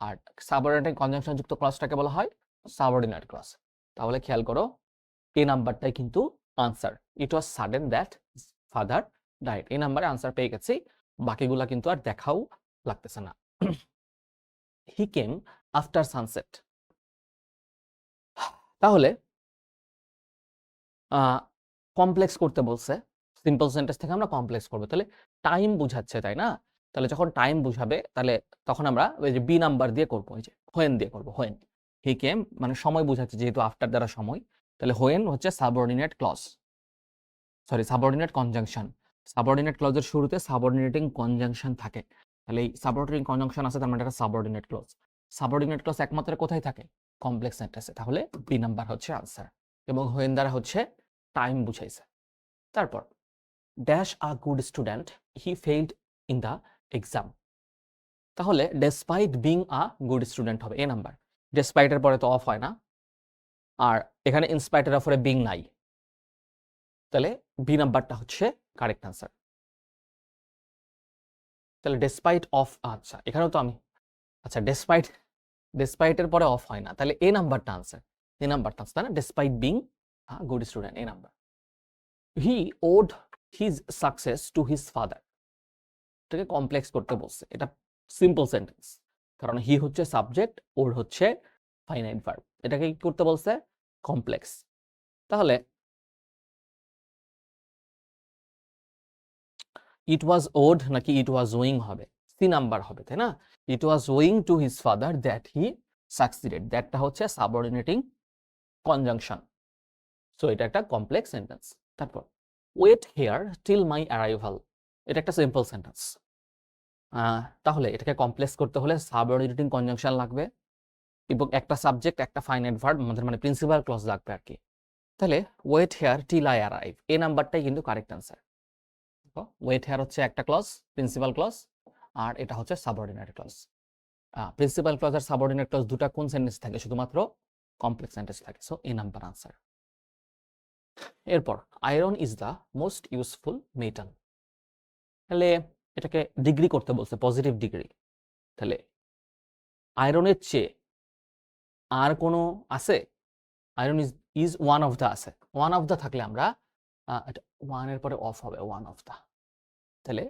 আর সাবঅর্ডিনেটিং কনজাংশন যুক্ত ক্লজটাকে বলা হয় সাবঅর্ডিনেট ক্লজ। তাহলে খেয়াল করো, এই নাম্বারটাই কিন্তু answer. It was sudden that father died. এই নাম্বারে আনসার পেয়ে গেছি, বাকিগুলা কিন্তু আর দেখাও লাগতেছে না। হি কেম আফটার সানসেট। তাহলে কমপ্লেক্স করতে বলছে, সিম্পল সেন্টেন্স থেকে আমরা কমপ্লেক্স করবো। তাহলে টাইম বুঝাচ্ছে, তাই না? তাহলে যখন টাইম বুঝাবে তাহলে তখন আমরা ওই যে বি নাম্বার দিয়ে করবো, ওই যে হোয়েন দিয়ে করবো। হোয়েন হি কেম মানে সময় বুঝাচ্ছে, যেহেতু আফটার দ্বারা সময়, তাহলে হোয়েন হচ্ছে subordinate clause, sorry subordinate conjunction. Subordinate ক্লজের শুরুতে সাবঅর্ডিনেটিং কনজাংশন থাকে। তাহলে এই সাবঅর্ডিনেটিং কনজাংশন আছে, তার মানে এটা সাবঅর্ডিনেট ক্লজ। সাবঅর্ডিনেট ক্লজ একমাত্র কোথায় থাকে? কমপ্লেক্স সেন্টেন্সে। তাহলে বি নাম্বার হচ্ছে আনসার এবং হোয়েন দ্বারা হচ্ছে টাইম বুঝাইছে। তারপর dash a good student, he failed in the exam. তাহলে despite being a good student হবে এ নাম্বার। ডেসপাইটের পরে তো অফ হয় না, আর এখানে ইনস্পাইটের পরে বিং নাই, তাহলে বি নাম্বারটা হচ্ছে কারেক্ট আনসার। তাহলে ডেসপাইট অফ, আচ্ছা এখানেও তো আমি, আচ্ছা ডেসপাইটের পরে অফ হয় না, তাহলে এ নাম্বারটা আনসার। এ নাম্বারটা আনসার, তাই না? Despite being a good student, A number. He owed his success to his father. এটাকে কমপ্লেক্স করতে বলছে, এটা সিম্পল সেন্টেন্স, কারণ হি হচ্ছে সাবজেক্ট, ওর হচ্ছে ফাইনাইট ভার্ব। এটাকে কি করতে বলছে? কমপ্লেক্স। তাহলে ইট ওয়াজ ওড নাকি ইট ওয়াজ ওয়িং হবে? সি নাম্বার হবে, তাই না? It was owing to his father that he succeeded. দ্যাটটা হচ্ছে সাবঅর্ডিনেটিং কনজাংশন, সো এটা একটা কমপ্লেক্স সেন্টেন্স। তারপর wait here till my arrival, এটা একটা সিম্পল সেন্টেন্স। তাহলে এটাকে কমপ্লেক্স করতে হলে সাবঅর্ডিনেটিং কনজাংশন লাগবে এবং একটা সাবজেক্ট, একটা ফাইনাইট ভার্ব, আমাদের মানে প্রিন্সিপাল ক্লজ লাগবে আর কি। তাহলে wait here till I arrive, এই নাম্বারটাই কিন্তু কারেক্ট অ্যান্সার। ওয়েট হেয়ার হচ্ছে একটা ক্লজ, প্রিন্সিপাল ক্লজ, আর এটা হচ্ছে সাবঅর্ডিনেট ক্লজ। প্রিন্সিপাল ক্লজ আর সাবঅর্ডিনেট ক্লজ দুটা কোন সেন্টেন্স থাকে? শুধুমাত্র কমপ্লেক্স সেন্টেন্স থাকে। সো এই নাম্বার আনসার। এরপর iron is the most useful metal, তাহলে এটাকে ডিগ্রি করতে বলছে, পজিটিভ ডিগ্রি। তাহলে আয়রনের চেয়ে আর কোনো আছে? Iron is one of the আছে, ওয়ান অফ দ্য থাকলে আমরা এটা ওয়ানের পরে অফ হবে, ওয়ান অফ দ্য। তাহলে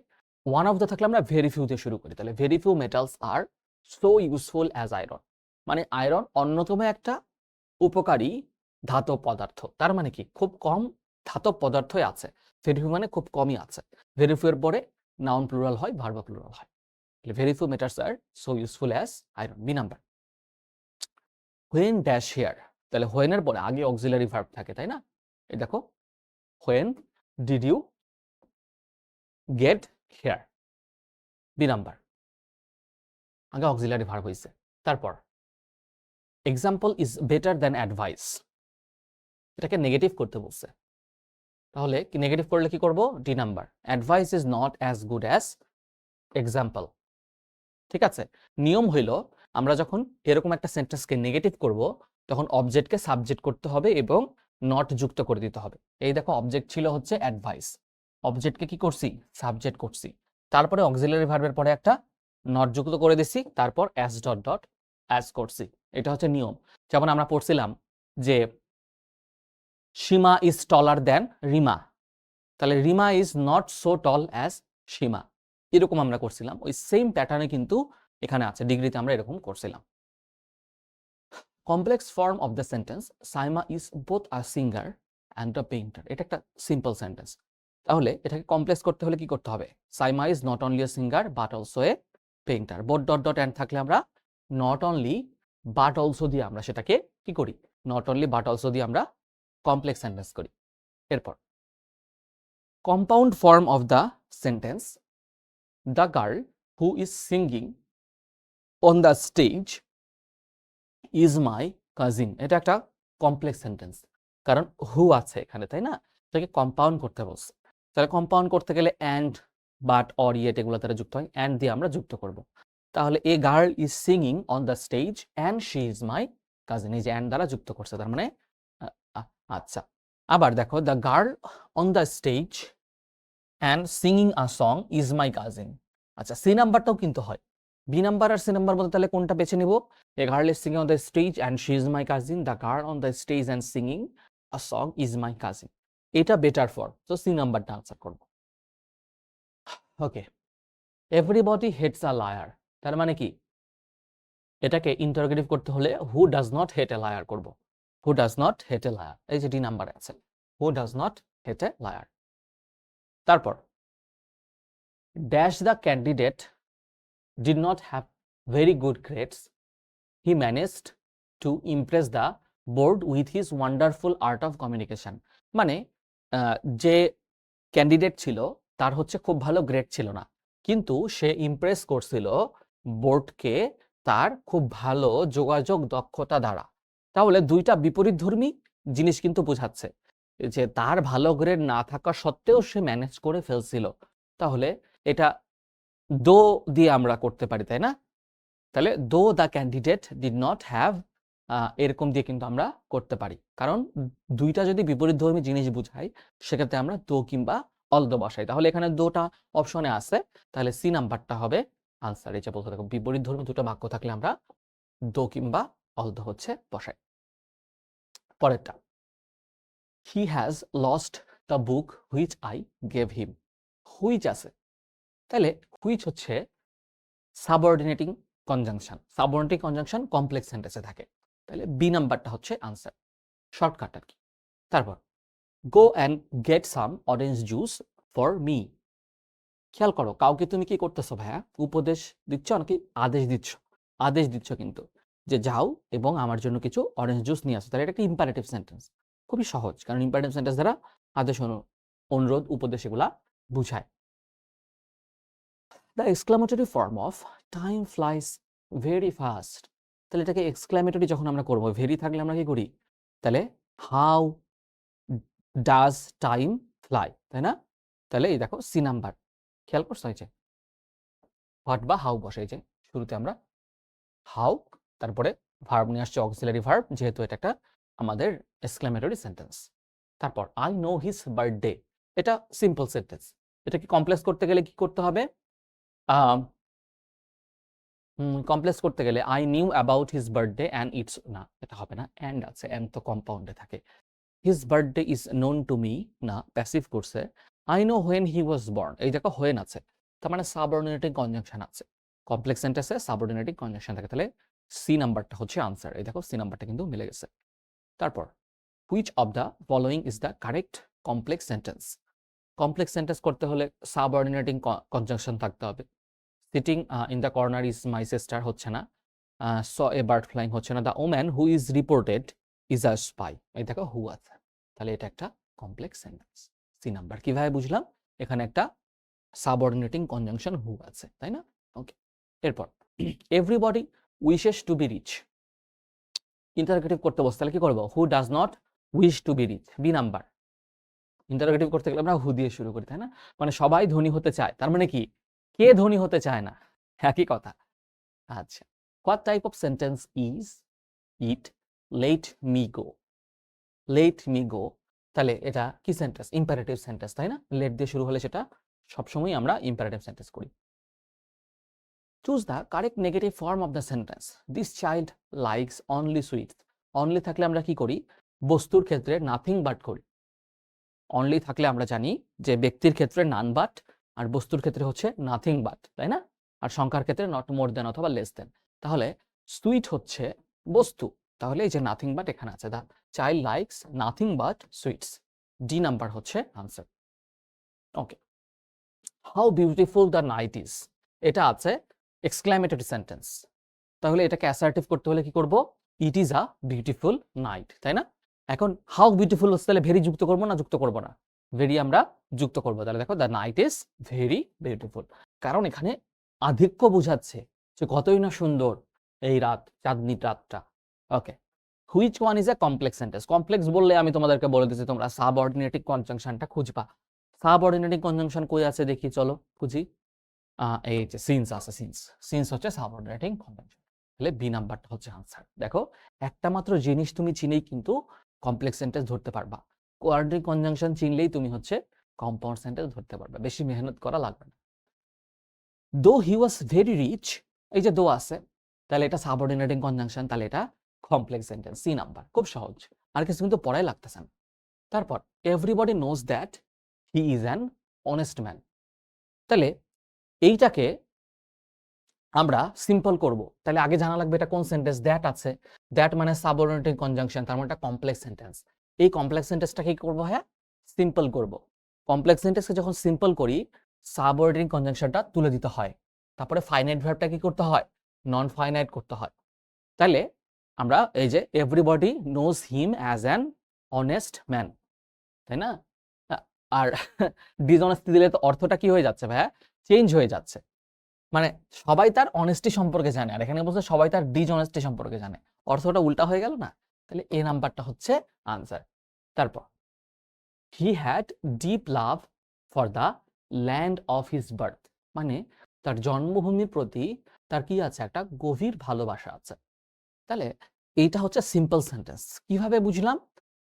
ওয়ান অফ দ্য থাকলে আমরা ভেরি ফিউ দিয়ে শুরু করি, তাহলে very few metals are so useful as iron, মানে আয়রন অন্যতম একটা উপকারী ধাতব পদার্থ। তার মানে কি? খুব কম ধাতব পদার্থই আছে। ভেরি ফিউ মানে খুব কমই আছে। ভেরি ফিউ এর পরে নাউন প্লুরাল হয়, ভার্ব প্লুরাল হয়। Very few metals are so useful as iron, B number. When dash here, তাহলে হোয়েনের পরে আগে অক্সিলারি ভার্ব থাকে, তাই না? এই দেখো, when did you get here, B number, আগে অক্সিলারি ভার্ব হয়েছে। তারপর example is better than advice, এটাকে নেগেটিভ করতে বলছে। তাহলে কি নেগেটিভ করলে কি করব? D number, advice is not as good as example. ঠিক আছে, নিয়ম হইল আমরা যখন এরকম একটা সেন্টেন্সকে নেগেটিভ করব তখন অবজেক্টকে সাবজেক্ট করতে হবে এবং নট যুক্ত করে দিতে হবে। এই দেখো, অবজেক্ট ছিল হচ্ছে অ্যাডভাইস, অবজেক্টকে কি করছি? সাবজেক্ট করছি, তারপরে অক্সিলারি ভার্বের পরে একটা নট যুক্ত করে দিছি, তারপর অ্যাজ ডট ডট অ্যাজ করছি। এটা হচ্ছে নিয়ম। যেমন আমরা পড়ছিলাম যে Seema is taller than Rima, তাহলে Rima is not so tall as Seema, এরকম আমরা করছিলাম। ওই সেম প্যাটার্নে কিন্তু এখানে আছে, ডিগ্রিতে আমরা এরকম করছিলাম। Complex form of the sentence Saima is both a singer and a painter, এটা একটা সিম্পল সেন্টেন্স। তাহলে এটাকে কমপ্লেক্স করতে হলে কি করতে হবে? Saima is not only a singer but also a painter. Both dot dot and থাকলে আমরা নট অনলি বাট অলসো দিয়ে আমরা সেটাকে কি করি? নট অনলি বাট অলসো দিয়ে আমরা কমপ্লেক্স সেন্টেন্স করি। এরপর compound form of the sentence the girl who is singing on the stage is my cousin, এটা একটা কমপ্লেক্স সেন্টেন্স, কারণ হু আছে এখানে, তাই না? এটাকে কম্পাউন্ড করতে বলছে। তাহলে কম্পাউন্ড করতে গেলে অ্যান্ড, বাট, অর, ইয়েট এগুলো তারা যুক্ত হয়, অ্যান্ড দিয়ে আমরা যুক্ত করব। তাহলে a girl is singing on the stage and she is my cousin, এই যে অ্যান্ড দ্বারা যুক্ত করছে, তার মানে আচ্ছা। আবার দেখো, the girl on the stage and singing a song is my cousin. আচ্ছা, সি নাম্বারটাও কিন্তু হয়। বি নাম্বার আর সি নাম্বার মধ্যে তাহলে কোনটা বেছে নিব? A girl is singing on the stage and she is my cousin, the girl on the stage and singing a song is my cousin, এটা better form. তো C নাম্বারটা answer করব। ওকে, everybody hates a liar, তার মানে কি? এটাকে interrogative করতে হলে who does not hate a liar করব। Who does not hate a liar, এই যে ডি নাম্বারে আছে, who does not hate a liar. তারপর dash the candidate did not have very good grades, he managed to impress the board with his wonderful art of communication, মানে যে candidate ছিল তার হচ্ছে খুব ভালো গ্রেড ছিল না, কিন্তু সে ইমপ্রেস করছিল বোর্ডকে তার খুব ভালো যোগাযোগ দক্ষতা দ্বারা। তাহলে দুইটা বিপরীতধর্মী জিনিস কিন্তু বোঝাচ্ছে, যে তার ভালো গ্রেড না থাকা সত্ত্বেও সে ম্যানেজ করে ফেলছিল। তাহলে এটা দো দিয়ে আমরা করতে পারি, তাই না? তাহলে দো the candidate did not have, এরকম দিয়ে কিন্তু আমরা করতে পারি, কারণ দুইটা যদি বিপরীতধর্মী জিনিস বুঝাই সেক্ষেত্রে আমরা দো কিংবা অলদো বসাই। তাহলে এখানে দোটা অপশনে আছে, তাহলে সি নাম্বারটা হবে আনসার। এই যে বলতে দেখো, বিপরীতধর্মী দুটো বাক্য থাকলে আমরা দো কিংবা অলদো হচ্ছে বসাই। পরেরটা, he has lost the book which I gave him, which আছে, তাহলে হুইচ হচ্ছে subordinating conjunction, subordinating conjunction complex সেন্টেন্সে থাকে, তাহলে বি নাম্বারটা হচ্ছে আনসার, শর্টকাট আর কি। তারপর go and get some orange juice for me, খেয়াল করো কাউকে তুমি কি করতেছো ভাইয়া? উপদেশ দিচ্ছ নাকি আদেশ দিচ্ছ? আদেশ দিচ্ছ কিন্তু, যে যাও এবং আমার জন্য কিছু অরেঞ্জ জুস নিয়ে আসো। তাহলে এটা একটা ইম্পারেটিভ সেন্টেন্স, খুবই সহজ, কারণ ইম্পারেটিভ সেন্টেন্স দ্বারা আদেশ, অনুরোধ, উপদেশ এগুলা বুঝায়। The exclamatory form of time flies very fast, তাহলে এটাকে এক্সক্লামেটরি যখন আমরা করবো, ভেরি থাকলে আমরা কি করি? তাহলে হাউ ডাজ টাইম ফ্লাই, তাই না? তাহলে এই দেখো সি নাম্বার, খেয়াল করছো এই যে হোয়াট বা হাউ বসে, এই যে শুরুতে আমরা হাউ, তারপরে ভার্ব নিয়ে আসছে অক্সিলারি ভার্ব, যেহেতু এটা একটা আমাদের এক্সক্লেমেটরি সেন্টেন্স। তারপর আই নো হিজ বার্থডে, এটা সিম্পল সেন্টেন্স। এটাকে কমপ্লেক্স করতে গেলে কি করতে হবে? কমপ্লেক্স করতে গেলে I knew about his birthday and it's, না এটা হবে না, অ্যান্ড আছে, অ্যান্ড তো কম্পাউন্ডে থাকে। His birthday is known to me, না প্যাসিভ করছে। I know when he was born, এই দেখো হোয়েন আছে, তার মানে সাবঅর্ডিনেটিং কনজাংশন আছে। কমপ্লেক্স সেন্টেন্সে সাবঅর্ডিনেটিং কনজাংশন থাকে, তাহলে সি নাম্বারটা হচ্ছে আনসার। এই দেখো সি নাম্বারটা কিন্তু মিলে গেছে। তারপর which of the following is the correct complex sentence? Complex sentence করতে হলে সাবঅর্ডিনেটিং কনজাংশন থাকতে হবে। Sitting in the corner is my sister হচ্ছে না, স এ বার্ড ফ্লাইং হচ্ছে না, the woman who is reported is a spy, এই দেখো হু আছে, তাহলে এটা একটা কমপ্লেক্স সেন্টেন্স। সি নাম্বার কিভাবে বুঝলাম? এখানে একটা সাবঅর্ডিনেটিং কনজাংশন হু আছে, তাই না? ওকে, এরপর everybody wishes to be rich, interrogative করতে বসে, তাহলে কি করবো? Who does not wish to be rich, B number. Interrogative করতে গেলে আমরা হু দিয়ে শুরু করি, তাই না? মানে সবাই ধনী হতে চায়, তার মানে কি কে ধনী হতে চায় না? একই কথা। আচ্ছা, what type of sentence is it let me go? Let me go, তাহলে এটা কি সেন্টেন্স? ইম্পারেটিভ সেন্টেন্স, তাই না? লেট দিয়ে শুরু হলে সেটা সবসময় আমরা ইম্পারেটিভ সেন্টেন্স করি। Choose the correct negative form of the sentence. This child likes only sweets, only থাকলে আমরা কি করি? বস্তুর ক্ষেত্রে নাথিং বাট করি। অনলি থাকলে আমরা জানি যে ব্যক্তির ক্ষেত্রে নান বাট, আর বস্তুর ক্ষেত্রে হচ্ছে নাথিং বাট, তাই না? আর সংখ্যার ক্ষেত্রে নট মোর দেন অথবা লেস দেন। তাহলে সুইট হচ্ছে বস্তু, তাহলে এই যে নাথিং বাট এখানে আছে, the child likes nothing but sweets, D number হচ্ছে answer. Okay, how beautiful the night is, এটা আছে এক্সক্লামেটরি সেন্টেন্স, তাহলে এটাকে অ্যাসার্টিভ করতে হলে কি করব? ইট ইজ আ বিউটিফুল নাইট, তাই না? এখন হাউ বিউটিফুল হচ্ছে, তাহলে ভেরি যুক্ত করবো না যুক্ত করবো না? ভেরি আমরা যুক্ত করবো, তাহলে দেখো the night is very beautiful, কারণ এখানে আধিক্য বোঝাচ্ছে যে কতই না সুন্দর এই রাত, চাঁদনি রাতটা। Okay, which one is a complex sentence? Complex বললে আমি তোমাদেরকে বলে দিচ্ছি, তোমরা সাবঅর্ডিনেটিং কনজাংশনটা খুঁজবা। সাবঅর্ডিনেটিং কনজাংশন কই আছে দেখি, চলো খুঁজি। এই যে সিন্স আছে, সিন্স হচ্ছে সাবঅর্ডিনেটিং কনজাংশন, তাহলে বি নাম্বারটা হচ্ছে আনসার। দেখো একটা মাত্র জিনিস তুমি চিনেই কিন্তু কমপ্লেক্স সেন্টেন্স ধরতে পারবা। কোয়াড্রেটিক কনজাংশন চিনলেই তুমি হচ্ছে কম্পাউন্ড সেন্টেন্স ধরতে পারবে, বেশি মেহনত করা লাগবে না। দো হি ওয়াজ ভেরি রিচ, এই যে দো আছে, তাহলে এটা সাবঅর্ডিনেটিং কনজাংশন, তাহলে এটা কমপ্লেক্স সেন্টেন্স, সি নাম্বার, খুব সহজ, আর কিছু কিন্তু পড়াই লাগতেছে না। তারপর everybody knows that he is an honest man, তাহলে এইটাকে আমরা সিম্পল করব, তাহলে আগে জানা লাগবে এটা কোন সেন্টেন্স। দ্যাট আছে, দ্যাট মানে সাবঅর্ডিনেটিং কনজাংশন, তার মানে এটা কমপ্লেক্স সেন্টেন্স। এই কমপ্লেক্স সেন্টেন্সটা কি করব? হ্যাঁ, সিম্পল করব। কমপ্লেক্স সেন্টেন্সকে যখন সিম্পল করি, সাবঅর্ডিনেটিং কনজাংশনটা তুলে দিতে হয়, তারপরে ফাইনাইট ভার্বটা কি করতে হয়? নন ফাইনাইট করতে হয়। তাহলে আমরা এই যে everybody knows him as an honest man, তাই না? আর ডিসঅনেস্টি দিলে তো অর্থটা কি হয়ে যাচ্ছে ভাইয়া? চেঞ্জ হয়ে যাচ্ছে, মানে সবাই তার অনেস্টি সম্পর্কে জানে, আর এখানে বলছে সবাই তার ডিসঅনেস্টি সম্পর্কে জানে, অর্থটা উল্টা হয়ে গেল না? তাহলে এ নাম্বারটা হচ্ছে আনসার। তারপর he had deep love for the land of his birth, মানে তার জন্মভূমির প্রতি তার কি আছে? একটা গভীর ভালোবাসা আছে। তাহলে এইটা হচ্ছে সিম্পল সেন্টেন্স। কিভাবে বুঝলাম?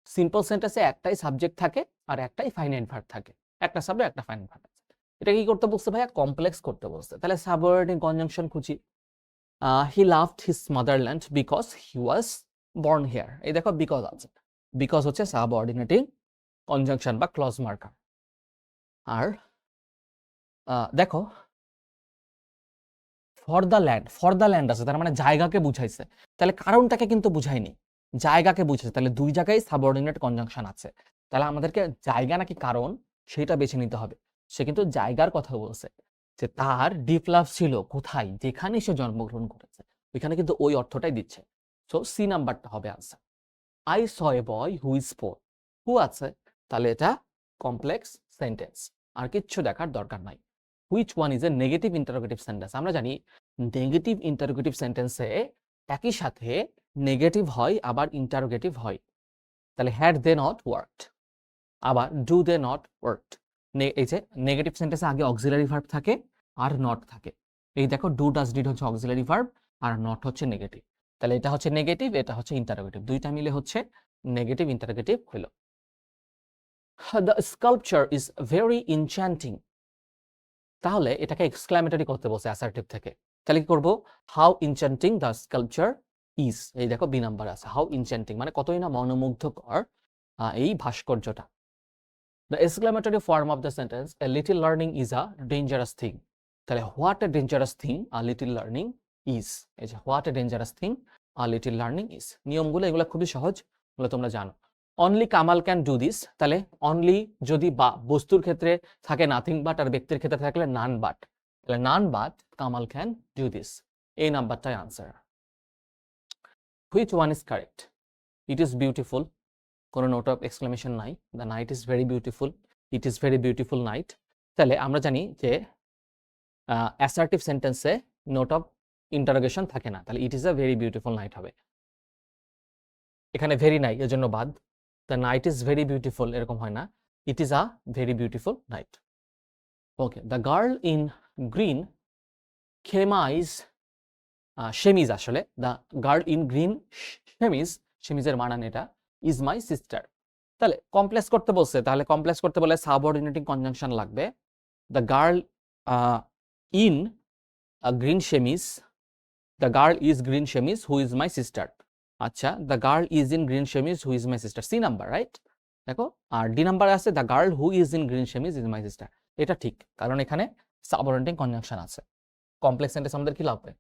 সিম্পল সেন্টেন্সে একটাই সাবজেক্ট থাকে আর একটাই ফাইনাইট ভার্ব থাকে, একটা সাবজেক্ট একটা ফাইনাইট ভার্ব। এটা কি করতে বলছে ভাইয়া? কমপ্লেক্স করতে বলছে। তাহলে সাবঅর্ডিনেটিং কনজাংশন খুঁজি। He loved his motherland because he was born here, এই দেখো বিকজ আছে, বিকজ হচ্ছে সাবঅর্ডিনেটিং কনজাংশন বা ক্লজ মার্কার। আর দেখো ফর দ্য ল্যান্ড আছে, তার মানে জায়গাকে বুঝাইছে, তাহলে কারণটাকে কিন্তু বুঝায়নি, জায়গাকে বুঝাইছে, তাহলে দুই জায়গায় সাবঅর্ডিনেট কনজাংশন আছে। তাহলে আমাদেরকে জায়গা নাকি কারণ সেটা বেছে নিতে হবে। সে কিন্তু জায়গার কথা বলছে, যে তার ডিপ লাভ ছিল কোথায়? যেখানে সে জন্মগ্রহণ করেছে, ওইখানে কিন্তু ওই অর্থটাই দিচ্ছে। সো সি নাম্বারটা হবে answer. I saw a boy who is poor, who আছে, তাহলে এটা কমপ্লেক্স সেন্টেন্স, আর কিচ্ছু দেখার দরকার নাই। Which one is A negative interrogative sentence? আমরা জানি নেগেটিভ ইন্টারোগেটিভ সেন্টেন্সে একই সাথে নেগেটিভ হয় আবার ইন্টারোগেটিভ হয়, তাহলে হ্যাড দে নট ওয়ার্কড, আবার ডু দে নট ওয়ার্ক, এই যে নেগেটিভ সেন্টেন্সে আগে অক্সিলারি ভার্ব থাকে আর নট থাকে। এই দেখো ডু ডাজ ডিড হচ্ছে অক্সিলারি ভার্ব আর নট হচ্ছে নেগেটিভ। তাহলে এটা হচ্ছে নেগেটিভ, এটা হচ্ছে ইন্টারোগেটিভ, দুইটা মিলে হচ্ছে নেগেটিভ ইন্টারোগেটিভ হলো। The sculpture is very enchanting, তাহলে এটাকে এক্সক্লামেটরি করতে বলছে অ্যাসার্টিভ থেকে। তাহলে কি করবো? How enchanting the sculpture is, এই দেখো বি নাম্বার আছে, হাউ ইনচ্যান্টিং মানে কতই না মনোমুগ্ধকর এই ভাস্কর্যটা। The exclamatory form of the sentence, a little learning is a dangerous thing, তাহলে what a dangerous thing a little learning is, এই যে what a dangerous thing a little learning is. নিয়মগুলো এগুলো খুবই সহজ, এগুলো তোমরা জানো। Only Kamal can do this, তাহলে অনলি যদি বা বস্তুর ক্ষেত্রে থাকে নাথিং বাট আর ব্যক্তির ক্ষেত্রে থাকলে নান বাট, তাহলে none but Kamal can do this, এই নাম্বারটাই আনসার। Which one is correct? It is beautiful, কোনো নোট অফ এক্সক্লামেশন নাই। The night is very beautiful, it is very beautiful night. তাহলে আমরা জানি যে অ্যাসার্টিভ সেন্টেন্সে নোট অফ ইন্টারোগেশন থাকে না, তাহলে it is a very beautiful night হবে। এখানে ভেরি নাই, এজন্য বাদ। The night is very beautiful এরকম হয় না, it is a very beautiful night. Okay, the girl in green chemise, chemise আসলে, the girl in green chemise, শেমিজের মানান এটা, ইজ মাই সিস্টার। তাহলে কমপ্লেক্স করতে বলছে, তাহলে কমপ্লেক্স করতে বলে সাবঅর্ডিনেটিং কনজাংশন লাগবে। The girl in green chemise, the girl is green chemise who is my sister. আচ্ছা, the girl is in green chemise who is my sister, C number right. দেখো আর D number আছে the girl who is in green chemise is my sister, এটা ঠিক, কারণ এখানে subordinating conjunction আছে। Complex sentence আমাদের কি লাগবে?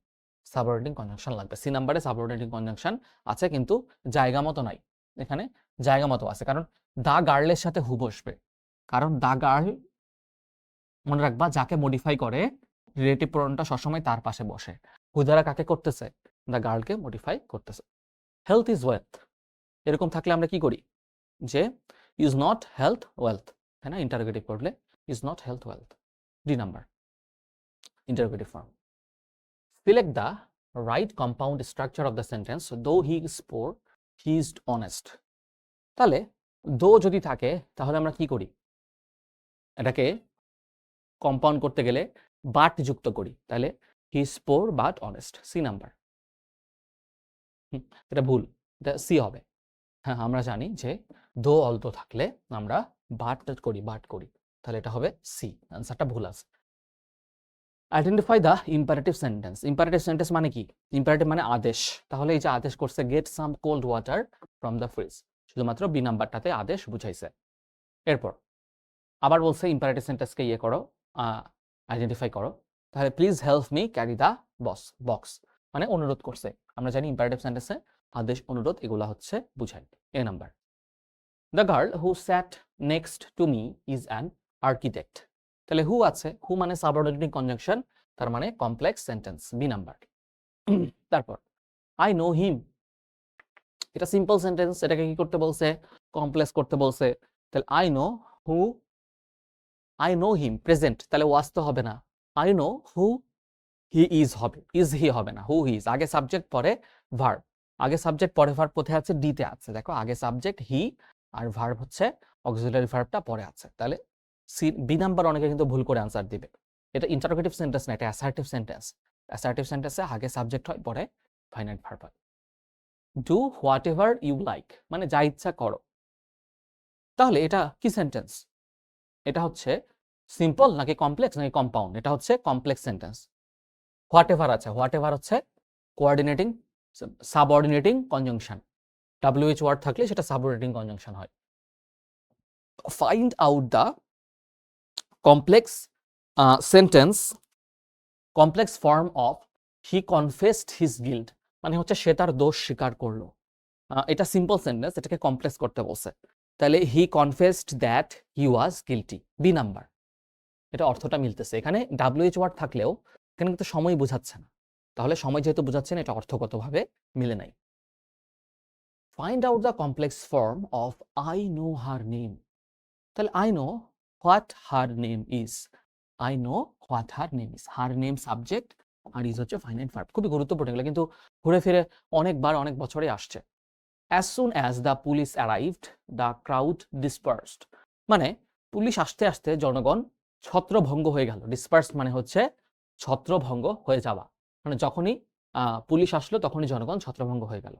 সাবঅর্ডিনেটিং কনজাংশন লাগবে। সি নাম্বারে সাবঅর্ডিনেটিং কনজাংশন আছে, কিন্তু জায়গা মতো নাই, এখানে জায়গা মতো আছে, কারণ দা গার্লের সাথে হু বসবে, কারণ দা গার্ল মনে রাখবা যাকে মডিফাই করে রিলেটিভ প্রোনাউনটা সবসময় তার পাশে বসে। হু দ্বারা কাকে করতেছে? দা গার্লকে মডিফাই করতেছে। হেলথ ইজ ওয়েলথ, এরকম থাকলে আমরা কি করি যে ইজ নট হেলথ ওয়েলথ, তাই না? ইন্টারোগেটিভ করলে is not health wealth, D number interrogative form. Select the right compound structure of the sentence, though he is poor he is honest. তাহলে দো যদি থাকে তাহলে আমরা কি করি? এটাকে কম্পাউন্ড করতে গেলে বাট যুক্ত করি, তাহলে he is poor but honest, C number. এটা ভুল, এটা সি হবে। হ্যাঁ, আমরা জানি যে দো অলতো থাকলে আমরা বাট করি, তাহলে এটা হবে সি, আনসারটা ভুল আছে। Identify the imperative sentence, imperative sentence মানে কি? ইম্পারেটিভ মানে আদেশ, তাহলে এই যে আদেশ করছে get some cold water from the fridge, শুধুমাত্র বি নাম্বারটাতে আদেশ বুঝাইছে। এরপর আবার বলছে ইম্পারেটিভ সেন্টেন্সকে ইয়ে করো, আইডেন্টিফাই করো, তাহলে please help me carry the box মানে অনুরোধ করছে। আমরা জানি ইম্পারেটিভ সেন্টেন্সে আদেশ, অনুরোধ এগুলা হচ্ছে বুঝায়। A number. The girl who sat next to me is an architect, তাহলে হু আছে, হু মানে সাবঅর্ডিনেটিং কনজাংশন, তার মানে কমপ্লেক্স সেন্টেন্স, বি নাম্বার। তারপর আই নো হিম, এটা সিম্পল সেন্টেন্স, এটাকে কি করতে বলছে? কমপ্লেক্স করতে বলছে। তাহলে আই নো হিম প্রেজেন্ট, তাহলে ওয়াজ তো হবে না, I know who he is হবে, ইজ হি হবে না, হু হি ইজ। আগে সাবজেক্ট পরে ভার্ব, আগে সাবজেক্ট পরে ভার্ব কোথায় আছে? ডিতে আছে, দেখো আগে সাবজেক্ট হি আর ভার্ব হচ্ছে অক্সিলারি ভার্বটা পরে আছে, তাহলে সি বি নাম্বার। অনেকে কিন্তু ভুল করে আনসার দিবে, এটা ইন্টারোগেটিভ সেন্টেন্স না, এটা অ্যাসার্টিভ সেন্টেন্স। অ্যাসার্টিভ সেন্টেন্সে আগে সাবজেক্ট হয় পরে ফাইনাইট ভার্ব হয়। Do whatever you like মানে যা ইচ্ছা করো, তাহলে এটা কি সেন্টেন্স? এটা হচ্ছে সিম্পল নাকি কমপ্লেক্স নাকি কম্পাউন্ড? এটা হচ্ছে কমপ্লেক্স সেন্টেন্স। হোয়াট এভার আছে, হোয়াট এভার হচ্ছে coordinating subordinating conjunction, WH word থাকলে সেটা সাবঅর্ডিনেটিং কনজাংশন হয়। Find out the complex sentence, complex form of he confessed his guilt মানে হচ্ছে সে তার দোষ স্বীকার করলো। এটা সিম্পল সেন্টেন্স, এটাকে কমপ্লেক্স করতে বলছে, তাহলে he confessed that he was guilty, B number. এটা অর্থটা মিলতেছে, এখানে WH ওয়ার্ড থাকলেও এখানে কিন্তু সময় বোঝাচ্ছে না, তাহলে সময় যেহেতু বোঝাচ্ছে না, এটা অর্থগতভাবে মিলে নাই। Find out the complex form of I know her name, তাহলে I know what her name is, I know what her name is, her name subject আর ইজ হচ্ছে ফাইনাইট ভার্ব। খুবই গুরুত্বপূর্ণ, এগুলো কিন্তু ঘুরে ফিরে অনেকবার অনেক বছরে আসছে। As soon as the police arrived, the crowd dispersed, মানে পুলিশ আসতে আসতে জনগণ ছত্রভঙ্গ হয়ে গেল। ডিসপার্স মানে হচ্ছে ছত্রভঙ্গ হয়ে যাওয়া, মানে যখনই পুলিশ আসলো তখনই জনগণ ছত্রভঙ্গ হয়ে গেল।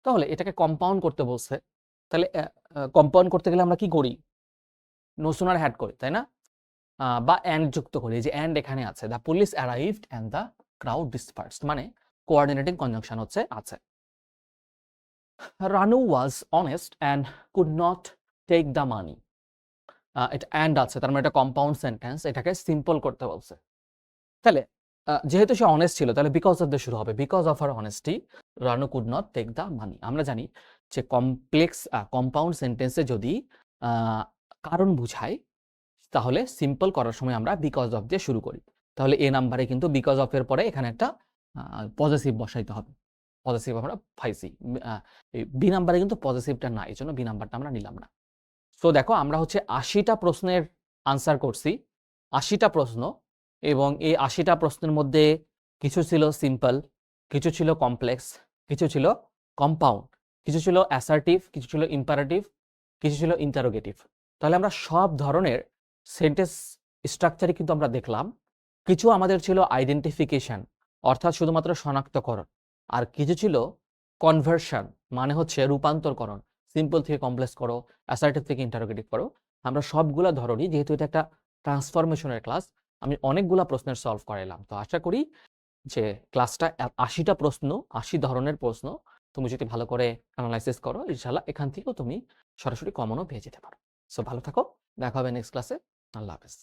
তাহলে এটাকে কম্পাউন্ড করতে বলছে। তাহলে কম্পাউন্ড করতে গেলে আমরা কি করি? নো সুনার হ্যাড করি, তাই না? বা অ্যান্ড যুক্ত করি। এই যে অ্যান্ড এখানে আছে, the police arrived and the crowd dispersed, মানে কোঅর্ডিনেটিং কনজাংশন হচ্ছে আছে। Ranu was honest and could not take the money. এটা অ্যান্ড আছে, তার মানে এটা কম্পাউন্ড সেন্টেন্স, এটাকে সিম্পল করতে বলছে। তাহলে যেহেতু সে অনেস্ট ছিল, তাহলে বিকজ অফ দিয়ে শুরু হবে। Because of her honesty Ranu could not take the money. আমরা জানি যে কমপ্লেক্স কম্পাউন্ড সেন্টেন্সে যদি কারণ বুঝায়, তাহলে সিম্পল করার সময় আমরা বিকজ অফ দিয়ে শুরু করি। তাহলে এ নাম্বারে কিন্তু বিকজ অফ এর পরে এখানে একটা পজিটিভ বসাইতে হবে। পজিটিভ আমরা পাইছি। বি নাম্বারে কিন্তু পজিটিভটা না, এই জন্য বি নাম্বারটা আমরা নিলাম না। সো দেখো, আমরা হচ্ছে ৮০টা প্রশ্নের আনসার করছি, ৮০টা প্রশ্ন, এবং এই ৮০টা প্রশ্নের মধ্যে কিছু ছিল সিম্পল, কিছু ছিল কমপ্লেক্স, কিছু ছিল কম্পাউন্ড, কিছু ছিল অ্যাসার্টিভ, কিছু ছিল ইম্পারেটিভ, কিছু ছিল ইন্টারোগেটিভ। তাহলে আমরা সব ধরনের সেন্টেন্স স্ট্রাকচারই কিন্তু আমরা দেখলাম। কিছু আমাদের ছিল আইডেন্টিফিকেশন, অর্থাৎ শুধুমাত্র শনাক্তকরণ, আর কিছু ছিল কনভার্সন, মানে হচ্ছে রূপান্তরকরণ, সিম্পল থেকে কমপ্লেক্স করো, অ্যাসার্টিভ থেকে ইন্টারোগেটিভ করো। আমরা সবগুলা ধরনই, যেহেতু এটা একটা ট্রান্সফরমেশনের ক্লাস, আমি অনেকগুলা প্রশ্নের সলভ করাইলাম। তো আশা করি যে ক্লাসটা ৮০টা প্রশ্ন, ৮০ ধরনের প্রশ্ন তুমি যদি ভালো করে অ্যানালাইসিস করো, ইনশাআল্লাহ এখান থেকেও তুমি সরাসরি কমনও পেয়ে যেতে পারো। সো ভালো থাকো, দেখা হবে নেক্সট ক্লাসে। আল্লাহ হাফেজ।